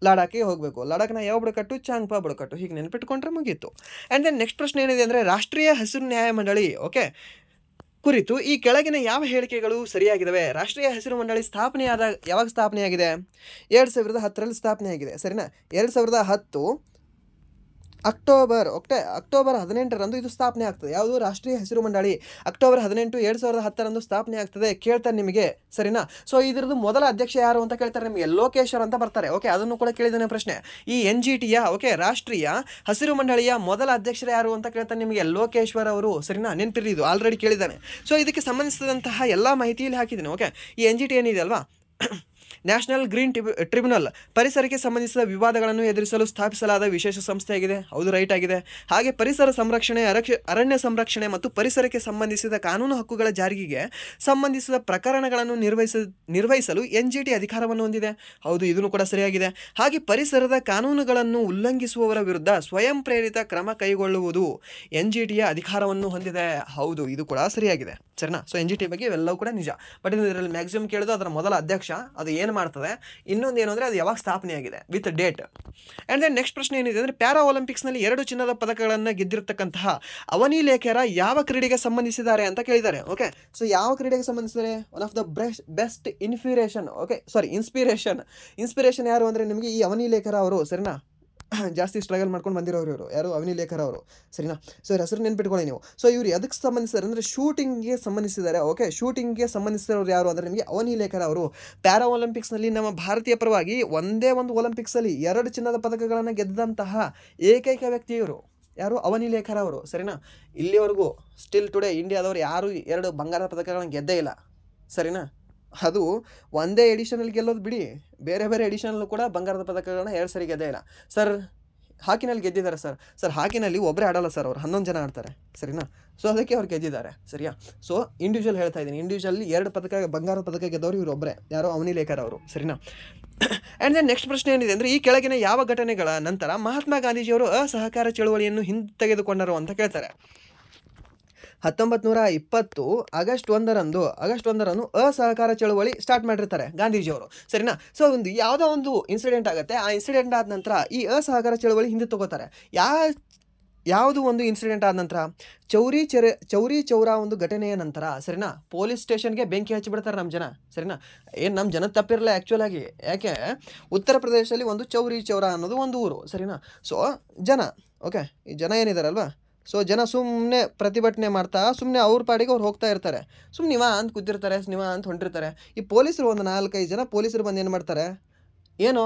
ಲಡಾಖಿಗೆ ಹೋಗಬೇಕು. ಲಡಾಖ್ನ ಯಾವ ಬುಡಕಟ್ಟು? ಚಾಂಗ್ಬಾ ಬುಡಕಟ್ಟು. ಹೀಗೆ ನೆನಪಿಟ್ಕೊಂಡ್ರೆ ಮುಗೀತು. ಆ್ಯಂಡ್ ದೆನ್ ನೆಕ್ಸ್ಟ್ ಪ್ರಶ್ನೆ ಏನಿದೆ ಅಂದರೆ, ರಾಷ್ಟ್ರೀಯ ಹಸಿರು ನ್ಯಾಯಮಂಡಳಿ ಓಕೆ ಕುರಿತು ಈ ಕೆಳಗಿನ ಯಾವ ಹೇಳಿಕೆಗಳು ಸರಿಯಾಗಿದ್ದಾವೆ? ರಾಷ್ಟ್ರೀಯ ಹಸಿರು ಮಂಡಳಿ ಯಾವಾಗ ಸ್ಥಾಪನೆಯಾಗಿದೆ? 2010ರಲ್ಲಿ ಸ್ಥಾಪನೆಯಾಗಿದೆ. ಸರಿನಾ? 2010 ಅಕ್ಟೋಬರ್ 18ರಂದು ಇದು ಸ್ಥಾಪನೆ ಆಗ್ತದೆ. ಯಾವುದು? ರಾಷ್ಟ್ರೀಯ ಹಸಿರು ಮಂಡಳಿ ಅಕ್ಟೋಬರ್ 18, 2010ರಂದು ಸ್ಥಾಪನೆ ಆಗ್ತದೆ. ಕೇಳ್ತಾರೆ ನಿಮಗೆ. ಸರಿನಾ? ಸೊ ಇದರದ್ದು ಮೊದಲ ಅಧ್ಯಕ್ಷ ಯಾರು ಅಂತ ಕೇಳ್ತಾರೆ ನಿಮಗೆ. ಲೋಕೇಶ್ವರ್ ಅಂತ ಬರ್ತಾರೆ. ಓಕೆ, ಅದನ್ನು ಕೂಡ ಕೇಳಿದ್ದೇನೆ ಪ್ರಶ್ನೆ. ಈ NGTಯ ಓಕೆ ರಾಷ್ಟ್ರೀಯ ಹಸಿರು ಮಂಡಳಿಯ ಮೊದಲ ಅಧ್ಯಕ್ಷರು ಯಾರು ಅಂತ ಕೇಳ್ತಾರೆ ನಿಮಗೆ. ಲೋಕೇಶ್ವರ್ ಅವರು. ಸರಿನಾ? ನೆನಪಿರಲಿ, ಇದು ಆಲ್ರೆಡಿ ಕೇಳಿದ್ದಾನೆ. ಸೊ ಇದಕ್ಕೆ ಸಂಬಂಧಿಸಿದಂತಹ ಎಲ್ಲ ಮಾಹಿತಿಯಲ್ಲಿ ಹಾಕಿದ್ದೀನಿ. ಓಕೆ, ಈ NGT ಏನಿದೆ ಅಲ್ವಾ, ನ್ಯಾಷನಲ್ ಗ್ರೀನ್ ಟ್ರಿಬ್ಯುನಲ್, ಪರಿಸರಕ್ಕೆ ಸಂಬಂಧಿಸಿದ ವಿವಾದಗಳನ್ನು ಎದುರಿಸಲು ಸ್ಥಾಪಿಸಲಾದ ವಿಶೇಷ ಸಂಸ್ಥೆಯಾಗಿದೆ. ಹೌದು, ರೈಟ್ ಆಗಿದೆ. ಹಾಗೆ ಪರಿಸರ ಸಂರಕ್ಷಣೆ, ಅರಣ್ಯ ಸಂರಕ್ಷಣೆ ಮತ್ತು ಪರಿಸರಕ್ಕೆ ಸಂಬಂಧಿಸಿದ ಕಾನೂನು ಹಕ್ಕುಗಳ ಜಾರಿಗೆ ಸಂಬಂಧಿಸಿದ ಪ್ರಕರಣಗಳನ್ನು ನಿರ್ವಹಿಸಲು NGT ಅಧಿಕಾರವನ್ನು ಹೊಂದಿದೆ. ಹೌದು, ಇದನ್ನು ಕೂಡ ಸರಿಯಾಗಿದೆ. ಹಾಗೆ ಪರಿಸರದ ಕಾನೂನುಗಳನ್ನು ಉಲ್ಲಂಘಿಸುವವರ ವಿರುದ್ಧ ಸ್ವಯಂ ಪ್ರೇರಿತ ಕ್ರಮ ಕೈಗೊಳ್ಳುವುದು NGTಯ ಅಧಿಕಾರವನ್ನು ಹೊಂದಿದೆ. ಹೌದು, ಇದು ಕೂಡ ಸರಿಯಾಗಿದೆ. ಸರಿನಾ? ಸೊ NGT ಬಗ್ಗೆ ಇವೆಲ್ಲವೂ ಕೂಡ ನಿಜ. ಬಟ್ ಇದರಲ್ಲಿ ಮ್ಯಾಕ್ಸಿಮಮ್ ಕೇಳೋದು ಅದರ ಮೊದಲ ಅಧ್ಯಕ್ಷ, ಅದು ಏನು ಮಾಡ್ತದೆ, ಇನ್ನೊಂದು ಏನು ಅಂದರೆ ಅದು ಯಾವಾಗ ಸ್ಥಾಪನೆಯಾಗಿದೆ with date. And then next ಪ್ರಶ್ನೆ ಏನಿದೆ ಅಂದರೆ, ಪ್ಯಾರಾ ಒಲಿಂಪಿಕ್ಸ್ನಲ್ಲಿ 2 ಚಿನ್ನದ ಪದಕಗಳನ್ನು ಗೆದ್ದಿರತಕ್ಕಂತಹ ಅವನಿ ಲೇಖರ ಯಾವ ಕ್ರೀಡೆಗೆ ಸಂಬಂಧಿಸಿದ್ದಾರೆ ಅಂತ ಕೇಳಿದ್ದಾರೆ. ಓಕೆ, ಸೊ ಯಾವ ಕ್ರೀಡೆಗೆ ಸಂಬಂಧಿಸಿದ್ದಾರೆ? One of the best inspiration ಯಾರು ಅಂದರೆ ನಿಮಗೆ ಈ ಅವನಿ ಲೇಖರ ಅವರು. ಸರಿನಾ? ಜಾಸ್ತಿ ಸ್ಟ್ರಗಲ್ ಮಾಡ್ಕೊಂಡು ಬಂದಿರೋರು ಇವರು. ಯಾರು? ಅವನಿ ಲೇಖರ್ ಅವರು. ಸರಿನಾ? ಸೊ ಇವ್ರ ಹೆಸರು ನೆನ್ಪಿಟ್ಕೊಳ್ಳಿ ನೀವು. ಸೊ ಇವರು ಅದಕ್ಕೆ ಸಂಬಂಧಿಸಿದ್ದಾರೆ ಅಂದರೆ ಶೂಟಿಂಗ್ಗೆ ಸಂಬಂಧಿಸಿದ್ದಾರೆ. ಓಕೆ, ಶೂಟಿಂಗ್ಗೆ ಸಂಬಂಧಿಸಿರೋರು ಯಾರು ಅಂದರೆ ನಿಮಗೆ ಅವನಿ ಲೇಖರ್ ಅವರು. ಪ್ಯಾರಾ ಒಲಿಂಪಿಕ್ಸ್ನಲ್ಲಿ ನಮ್ಮ ಭಾರತೀಯ ಪರವಾಗಿ ಒಂದೇ ಒಂದು ಒಲಿಂಪಿಕ್ಸಲ್ಲಿ 2 ಚಿನ್ನದ ಪದಕಗಳನ್ನು ಗೆದ್ದಂತಹ ಏಕೈಕ ವ್ಯಕ್ತಿ ಇವರು. ಯಾರು? ಅವನಿ ಲೇಖರ್ ಅವರು. ಸರಿನಾ? ಇಲ್ಲಿವರೆಗೂ ಸ್ಟಿಲ್ ಟುಡೇ ಇಂಡಿಯಾದವರು ಯಾರು 2 ಬಂಗಾರದ ಪದಕಗಳನ್ನು ಗೆದ್ದೇ ಇಲ್ಲ. ಸರಿನಾ? ಅದು ಒಂದೇ ಎಡಿಷನಲ್ಲಿ ಗೆಲ್ಲೋದು ಬಿಡಿ, ಬೇರೆ ಬೇರೆ ಎಡಿಷನಲ್ಲೂ ಕೂಡ ಬಂಗಾರದ ಪದಕಗಳನ್ನ 2 ಸರಿ ಗೆದ್ದೇ ಇಲ್ಲ. ಸರ್ ಹಾಕಿನಲ್ಲಿ ಗೆದ್ದಿದ್ದಾರೆ ಸರ್ ಹಾಕಿನಲ್ಲಿ ಒಬ್ಬರೇ ಆಡಲ್ಲ ಸರ್, ಅವ್ರು 11 ಜನ ಆಡ್ತಾರೆ. ಸರಿನಾ? ಸೊ ಅದಕ್ಕೆ ಅವ್ರು ಗೆದ್ದಿದ್ದಾರೆ. ಸರಿಯಾ? ಸೊ ಇಂಡಿವಿಜುವಲ್ ಹೇಳ್ತಾ ಇದ್ದೀನಿ, ಇಂಡಿವಿಜುವಲ್ಲಿ 2 ಬಂಗಾರದ ಪದಕ ಗೆದ್ದವರು ಇವರು ಒಬ್ಬರೇ. ಯಾರೋ ಅವನಿ ಲೇಖರ್ ಅವರು. ಸರಿನಾ? ಆ್ಯಂಡ್ ದೆನ್ ನೆಕ್ಸ್ಟ್ ಪ್ರಶ್ನೆ ಏನಿದೆ ಅಂದರೆ, ಈ ಕೆಳಗಿನ ಯಾವ ಘಟನೆಗಳ ನಂತರ ಮಹಾತ್ಮ ಗಾಂಧೀಜಿಯವರು ಅಸಹಕಾರ ಚಳುವಳಿಯನ್ನು ಹಿಂತೆಗೆದುಕೊಂಡರು ಅಂತ ಕೇಳ್ತಾರೆ. 1920 ಆಗಸ್ಟ್ 1ರಂದು ಅಸಹಕಾರ ಚಳುವಳಿ ಸ್ಟಾರ್ಟ್ ಮಾಡಿರ್ತಾರೆ ಗಾಂಧೀಜಿಯವರು. ಸರಿನಾ? ಸೊ ಯಾವುದೋ ಒಂದು ಇನ್ಸಿಡೆಂಟ್ ಆಗುತ್ತೆ. ಆ ಇನ್ಸಿಡೆಂಟ್ ಆದ ನಂತರ ಈ ಅಸಹಕಾರ ಚಳುವಳಿ ಹಿಂದೆ ತಗೋತಾರೆ. ಯಾವುದು ಒಂದು ಇನ್ಸಿಡೆಂಟ್ ಆದ ನಂತರ? ಚೌರಿ ಚೌರಾ ಒಂದು ಘಟನೆಯ ನಂತರ. ಸರಿನಾ? ಪೊಲೀಸ್ ಸ್ಟೇಷನ್ಗೆ ಬೆಂಕಿ ಹಚ್ಚಿಬಿಡ್ತಾರೆ ನಮ್ಮ ಜನ. ಸರಿನಾ? ಏನು ನಮ್ಮ ಜನದ ತಪ್ಪಿರಲ್ಲ ಆ್ಯಕ್ಚುಲಾಗಿ. ಯಾಕೆ? ಉತ್ತರ ಪ್ರದೇಶದಲ್ಲಿ ಒಂದು ಚೌರಿ ಚೌರಾ ಅನ್ನೋದು ಒಂದು ಊರು. ಸರಿನಾ? ಸೊ ಜನ ಓಕೆ, ಈ ಜನ ಏನಿದಾರಲ್ವಾ, ಸೊ ಜನ ಸುಮ್ಮನೆ ಪ್ರತಿಭಟನೆ ಮಾಡ್ತಾ ಸುಮ್ಮನೆ ಅವ್ರ ಪಾಡಿಗೆ ಅವ್ರು ಹೋಗ್ತಾ ಇರ್ತಾರೆ. ಸುಮ್ಮನೆ ನೀವ ಅಂತ ಕೂತಿರ್ತಾರೆ, ನೀವ ಅಂತ ಹೊಂಟಿರ್ತಾರೆ. ಈ ಪೊಲೀಸರು ಒಂದು 4-5 ಜನ ಪೊಲೀಸರು ಬಂದು ಏನು ಮಾಡ್ತಾರೆ, ಏನು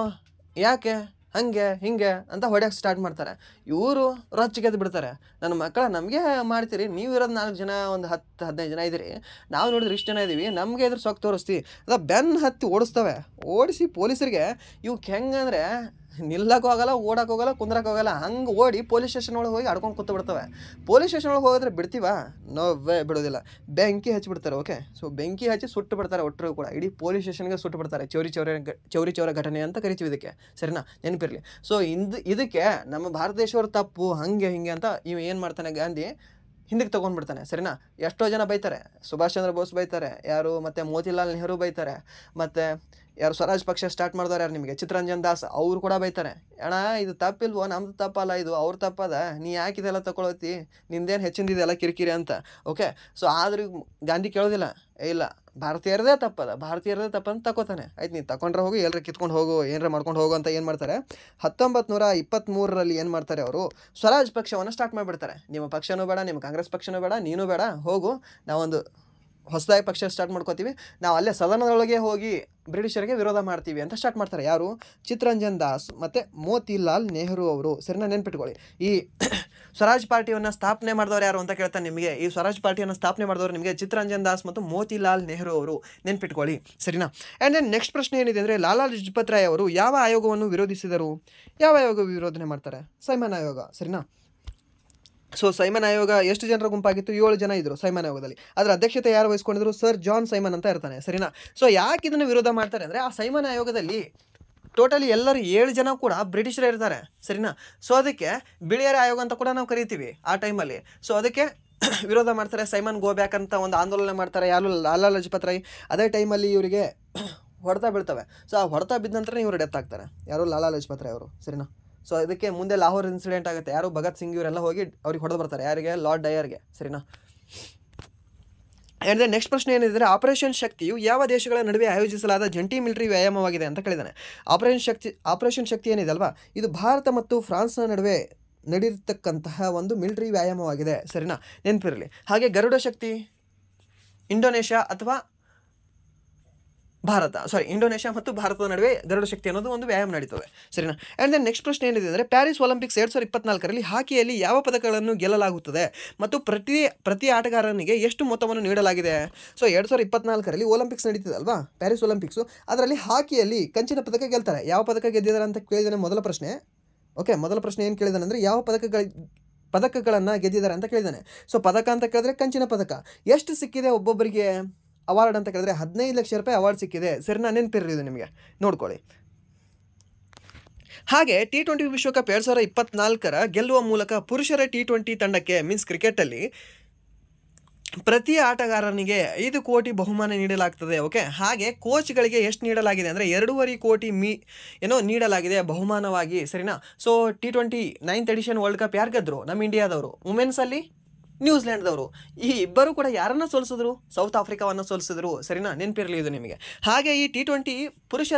ಯಾಕೆ ಹಂಗೆ ಹಿಂಗೆ ಅಂತ ಹೊಡ್ಯಕ್ಕೆ ಸ್ಟಾರ್ಟ್ ಮಾಡ್ತಾರೆ. ಇವರು ರೊಚ್ಚಿಗೆದ್ದು ಬಿಡ್ತಾರೆ. ನನ್ನ ಮಕ್ಕಳ ನಮಗೆ ಮಾಡ್ತೀರಿ, ನೀವು ಇರೋದು 4 ಜನ, ಒಂದು 10-15 ಜನ ಇದ್ದೀರಿ, ನಾವು ನೋಡಿದ್ರೆ ಇಷ್ಟು ಜನ ಇದ್ದೀವಿ, ನಮಗೆ ಇದ್ರ ಸೊಕ್ಕ ತೋರಿಸ್ತೀವಿ ಅದ ಬೆನ್ನು ಹತ್ತಿ ಓಡಿಸ್ತವೆ. ಓಡಿಸಿ ಪೊಲೀಸರಿಗೆ ಇವಕ್ಕೆ ಹೆಂಗಂದರೆ ನಿಲ್ಲಕ್ಕೆ ಹೋಗಲ್ಲ, ಓಡಕ್ಕೆ ಹೋಗಲ್ಲ, ಕುಂದ್ರಕ್ಕೆ ಹೋಗಲ್ಲ. ಹಂಗೆ ಓಡಿ ಪೊಲೀಸ್ ಸ್ಟೇಷನ್ ಒಳಗೆ ಹೋಗಿ ಆಡ್ಕೊಂಡು ಕೂತು ಬಿಡ್ತವೆ. ಪೊಲೀಸ್ ಸ್ಟೇಷನ್ ಒಳಗೆ ಹೋಗಿದ್ರೆ ಬಿಡ್ತೀವ? ನೋವೇ ಬಿಡೋದಿಲ್ಲ, ಬೆಂಕಿ ಹಚ್ಚಿಬಿಡ್ತಾರೆ. ಓಕೆ, ಸೊ ಬೆಂಕಿ ಹಚ್ಚಿ ಸುಟ್ಟು ಬಿಡ್ತಾರೆ. ಒಟ್ಟರು ಕೂಡ ಇಡೀ ಪೊಲೀಸ್ ಸ್ಟೇಷನ್ಗೆ ಸುಟ್ಟು ಬಿಡ್ತಾರೆ. ಚೌರಿ ಚೌರ ಘಟನೆ ಅಂತ ಕರಿತೀವಿ ಇದಕ್ಕೆ. ಸರಿನಾ? ನೆನಪಿರಲಿ. ಸೊ ಇದಕ್ಕೆ ನಮ್ಮ ಭಾರತ ದೇಶವ್ರ ತಪ್ಪು ಹಂಗೆ ಹಿಂಗೆ ಅಂತ ಇವು ಏನು ಮಾಡ್ತಾನೆ ಗಾಂಧಿ, ಹಿಂದಕ್ಕೆ ತೊಗೊಂಡ್ಬಿಡ್ತಾನೆ. ಸರಿನಾ? ಎಷ್ಟೋ ಜನ ಬೈತಾರೆ. ಸುಭಾಷ್ ಚಂದ್ರ ಬೋಸ್ ಬೈತಾರೆ ಯಾರು, ಮತ್ತು ಮೋತಿಲಾಲ್ ನೆಹರು ಬೈತಾರೆ, ಮತ್ತು ಯಾರು ಸ್ವರಾಜ್ ಪಕ್ಷ ಸ್ಟಾರ್ಟ್ ಮಾಡಿದವ್ರು ಯಾರು ನಿಮಗೆ, ಚಿತ್ತರಂಜನ್ ದಾಸ್, ಅವರು ಕೂಡ ಬೈತಾರೆ. ಅಣ್ಣ ಇದು ತಪ್ಪಿಲ್ವೋ, ನಮ್ದು ತಪ್ಪಲ್ಲ, ಇದು ಅವ್ರ ತಪ್ಪದ, ನೀ ಯಾಕೆ ಇದೆಲ್ಲ ತಗೊಳತಿ, ನಿಂದೇನು ಹೆಚ್ಚಿಂದಿದೆಲ್ಲ ಕಿರಿಕಿರಿ ಅಂತ. ಓಕೆ, ಸೊ ಆದ್ರೂ ಗಾಂಧಿ ಕೇಳೋದಿಲ್ಲ. ಇಲ್ಲ, ಭಾರತೀಯರದೇ ತಪ್ಪಂತ ತಗೋತಾನೆ. ಆಯ್ತು, ನೀನು ತಗೊಂಡ್ರೆ ಹೋಗಿ, ಎಲ್ಲರ ಕಿತ್ಕೊಂಡು ಹೋಗು, ಏನಾರ ಮಾಡ್ಕೊಂಡು ಹೋಗು ಅಂತ ಏನು ಮಾಡ್ತಾರೆ. 1923ರಲ್ಲಿ ಏನು ಮಾಡ್ತಾರೆ ಅವರು, ಸ್ವರಾಜ್ ಪಕ್ಷವನ್ನು ಸ್ಟಾರ್ಟ್ ಮಾಡಿಬಿಡ್ತಾರೆ. ನಿಮ್ಮ ಪಕ್ಷನೂ ಬೇಡ, ನಿಮ್ಮ ಕಾಂಗ್ರೆಸ್ ಪಕ್ಷನೂ ಬೇಡ, ನೀನು ಬೇಡ, ಹೋಗು, ನಾವೊಂದು ಹೊಸದಾಗಿ ಪಕ್ಷ ಸ್ಟಾರ್ಟ್ ಮಾಡ್ಕೋತೀವಿ, ನಾವು ಅಲ್ಲೇ ಸದನದೊಳಗೆ ಹೋಗಿ ಬ್ರಿಟಿಷರಿಗೆ ವಿರೋಧ ಮಾಡ್ತೀವಿ ಅಂತ ಸ್ಟಾರ್ಟ್ ಮಾಡ್ತಾರೆ. ಯಾರು? ಚಿತ್ತರಂಜನ್ ದಾಸ್ ಮತ್ತು ಮೋತಿಲಾಲ್ ನೆಹರು ಅವರು. ಸರಿನಾ, ನೆನ್ಪಿಟ್ಕೊಳ್ಳಿ. ಈ ಸ್ವರಾಜ್ ಪಾರ್ಟಿಯನ್ನು ಸ್ಥಾಪನೆ ಮಾಡಿದವರು ಯಾರು ಅಂತ ಕೇಳ್ತಾನೆ ನಿಮಗೆ. ಈ ಸ್ವರಾಜ್ ಪಾರ್ಟಿಯನ್ನು ಸ್ಥಾಪನೆ ಮಾಡಿದವರು ನಿಮಗೆ ಚಿತ್ತರಂಜನ್ ದಾಸ್ ಮತ್ತು ಮೋತಿಲಾಲ್ ನೆಹರು ಅವರು. ನೆನ್ಪಿಟ್ಕೊಳ್ಳಿ. ಸರಿನಾ. ಆ್ಯಂಡ್ ದೆನ್ ನೆಕ್ಸ್ಟ್ ಪ್ರಶ್ನೆ ಏನಿದೆ ಅಂದರೆ, ಲಾಲಾ ಲಜಪತ್ ರಾಯ್ ಅವರು ಯಾವ ಆಯೋಗವನ್ನು ವಿರೋಧಿಸಿದರು? ಯಾವ ಆಯೋಗ ವಿರೋಧನೆ ಮಾಡ್ತಾರೆ? ಸೈಮನ್ ಆಯೋಗ. ಸರಿನಾ. ಸೊ ಸೈಮನ್ ಆಯೋಗ ಎಷ್ಟು ಜನರ ಗುಂಪಾಗಿತ್ತು? 7 ಜನ ಇದ್ದರು ಸೈಮನ್ ಆಯೋಗದಲ್ಲಿ. ಅದರ ಅಧ್ಯಕ್ಷತೆ ಯಾರು ವಹಿಸ್ಕೊಂಡಿದ್ರು? ಸರ್ ಜಾನ್ ಸೈಮನ್ ಅಂತ ಇರ್ತಾನೆ. ಸರಿನಾ. ಸೊ ಯಾಕೆ ಇದನ್ನು ವಿರೋಧ ಮಾಡ್ತಾರೆ ಅಂದರೆ, ಆ ಸೈಮನ್ ಆಯೋಗದಲ್ಲಿ ಟೋಟಲಿ ಎಲ್ಲರೂ 7 ಜನ ಕೂಡ ಬ್ರಿಟಿಷರೇ ಇರ್ತಾರೆ. ಸರಿನಾ. ಸೊ ಅದಕ್ಕೆ ಬಿಳಿಯರ ಆಯೋಗ ಅಂತ ಕೂಡ ನಾವು ಕರಿತೀವಿ ಆ ಟೈಮಲ್ಲಿ. ಸೊ ಅದಕ್ಕೆ ವಿರೋಧ ಮಾಡ್ತಾರೆ. ಸೈಮನ್ ಗೋ ಬ್ಯಾಕ್ ಅಂತ ಒಂದು ಆಂದೋಲನ ಮಾಡ್ತಾರೆ. ಯಾರು? ಲಾಲಾ ಲಜಪತ್ ರಾಯ್. ಅದೇ ಟೈಮಲ್ಲಿ ಇವರಿಗೆ ಹೊಡೆತ ಬೀಳ್ತವೆ. ಸೊ ಆ ಹೊಡೆತ ಬಿದ್ದ ನಂತರ ಇವರು ಡೆತ್ ಆಗ್ತಾರೆ. ಯಾರು? ಲಾಲಾ ಲಜಪತ್ ರಾಯ್ ಅವರು. ಸರಿನಾ. ಸೊ ಇದಕ್ಕೆ ಮುಂದೆ ಲಾಹೋರ್ ಇನ್ಸಿಡೆಂಟ್ ಆಗುತ್ತೆ. ಯಾರು? ಭಗತ್ ಸಿಂಗ್ ಇವರೆಲ್ಲ ಹೋಗಿ ಅವ್ರಿಗೆ ಹೊಡೆದು ಬರ್ತಾರೆ. ಯಾರಿಗೆ? ಲಾರ್ಡ್ ಡಯರ್ಗೆ. ಸರಿನಾ. ಆ್ಯಂಡ್ ದೆನ್ ನೆಕ್ಸ್ಟ್ ಪ್ರಶ್ನೆ ಏನಿದೆ, ಆಪರೇಷನ್ ಶಕ್ತಿಯು ಯಾವ ದೇಶಗಳ ನಡುವೆ ಆಯೋಜಿಸಲಾದ ಜಂಟಿ ಮಿಲಿಟರಿ ವ್ಯಾಯಾಮವಾಗಿದೆ ಅಂತ ಕೇಳಿದ್ದಾನೆ. ಆಪರೇಷನ್ ಶಕ್ತಿ ಏನಿದೆ ಅಲ್ವಾ, ಇದು ಭಾರತ ಮತ್ತು ಫ್ರಾನ್ಸ್ನ ನಡುವೆ ನಡೆದಿರ್ತಕ್ಕಂತಹ ಒಂದು ಮಿಲಿಟರಿ ವ್ಯಾಯಾಮವಾಗಿದೆ. ಸರಿನಾ, ನೆನಪಿರಲಿ. ಹಾಗೆ ಗರುಡ ಶಕ್ತಿ ಇಂಡೋನೇಷ್ಯಾ ಅಥವಾ ಇಂಡೋನೇಷ್ಯಾ ಮತ್ತು ಭಾರತದ ನಡುವೆ ಗರುಡ ಶಕ್ತಿ ಅನ್ನೋದು ಒಂದು ವ್ಯಾಯಾಮ ನಡೀತದೆ. ಸರಿನಾ. ಆ್ಯಂಡ್ ದೆನ್ ನೆಕ್ಸ್ಟ್ ಪ್ರಶ್ನೆ ಏನಿದೆ ಅಂದರೆ, ಪ್ಯಾರಿಸ್ ಒಲಿಂಪಿಕ್ಸ್ 2024ರಲ್ಲಿ ಹಾಕಿಯಲ್ಲಿ ಯಾವ ಪದಕಗಳನ್ನು ಗೆಲ್ಲಲಾಗುತ್ತದೆ ಮತ್ತು ಪ್ರತಿ ಆಟಗಾರನಿಗೆ ಎಷ್ಟು ಮೊತ್ತವನ್ನು ನೀಡಲಾಗಿದೆ? ಸೊ 2024ರಲ್ಲಿ ಒಲಿಂಪಿಕ್ಸ್ ನಡೀತಿದೆ ಅಲ್ವಾ, ಪ್ಯಾರಿಸ್ ಒಲಿಂಪಿಕ್ಸು. ಅದರಲ್ಲಿ ಹಾಕಿಯಲ್ಲಿ ಕಂಚಿನ ಪದಕ ಗೆಲ್ತಾರೆ. ಯಾವ ಪದಕ ಗೆದ್ದಿದ್ದಾರೆ ಅಂತ ಕೇಳಿದಾನೆ ಮೊದಲ ಪ್ರಶ್ನೆ. ಓಕೆ, ಮೊದಲ ಪ್ರಶ್ನೆ ಏನು ಕೇಳಿದಾನೆ ಅಂದರೆ, ಯಾವ ಪದಕಗಳನ್ನು ಗೆದ್ದಿದ್ದಾರೆ ಅಂತ ಕೇಳಿದಾನೆ. ಸೊ ಪದಕ ಅಂತ ಕೇಳಿದ್ರೆ ಕಂಚಿನ ಪದಕ. ಎಷ್ಟು ಸಿಕ್ಕಿದೆ ಒಬ್ಬೊಬ್ಬರಿಗೆ ಅವಾರ್ಡ್ ಅಂತ ಕೇಳಿದ್ರೆ 15 ಲಕ್ಷ ರೂಪಾಯಿ ಅವಾರ್ಡ್ ಸಿಕ್ಕಿದೆ. ಸರಿನಾ, ನೆನಪಿರ್ರಿ ಇದು ನಿಮಗೆ, ನೋಡ್ಕೊಳ್ಳಿ. ಹಾಗೆ T20 ವಿಶ್ವಕಪ್ 2024 ಗೆಲ್ಲುವ ಮೂಲಕ ಪುರುಷರ T20 ತಂಡಕ್ಕೆ ಮೀನ್ಸ್ ಕ್ರಿಕೆಟಲ್ಲಿ ಪ್ರತಿ ಆಟಗಾರನಿಗೆ 5 ಕೋಟಿ ಬಹುಮಾನ ನೀಡಲಾಗ್ತದೆ. ಓಕೆ, ಹಾಗೆ ಕೋಚ್ಗಳಿಗೆ ಎಷ್ಟು ನೀಡಲಾಗಿದೆ ಅಂದರೆ 2.5 ಕೋಟಿ ನೀಡಲಾಗಿದೆ ಬಹುಮಾನವಾಗಿ. ಸರಿನಾ. So T20 9th edition world cup ಯಾರು ಗೆದ್ದರು? ನಮ್ಮ ಇಂಡಿಯಾದವರು. ವುಮೆನ್ಸಲ್ಲಿ ನ್ಯೂಜಿಲೆಂಡ್ದವರು. ಈ ಇಬ್ಬರು ಕೂಡ ಯಾರನ್ನು ಸೋಲಿಸಿದ್ರು? ಸೌತ್ ಆಫ್ರಿಕಾವನ್ನು ಸೋಲಿಸಿದ್ರು. ಸರಿನಾ, ನೆನಪಿರಲಿ ಇದು ನಿಮಗೆ. ಹಾಗೆ ಈ T20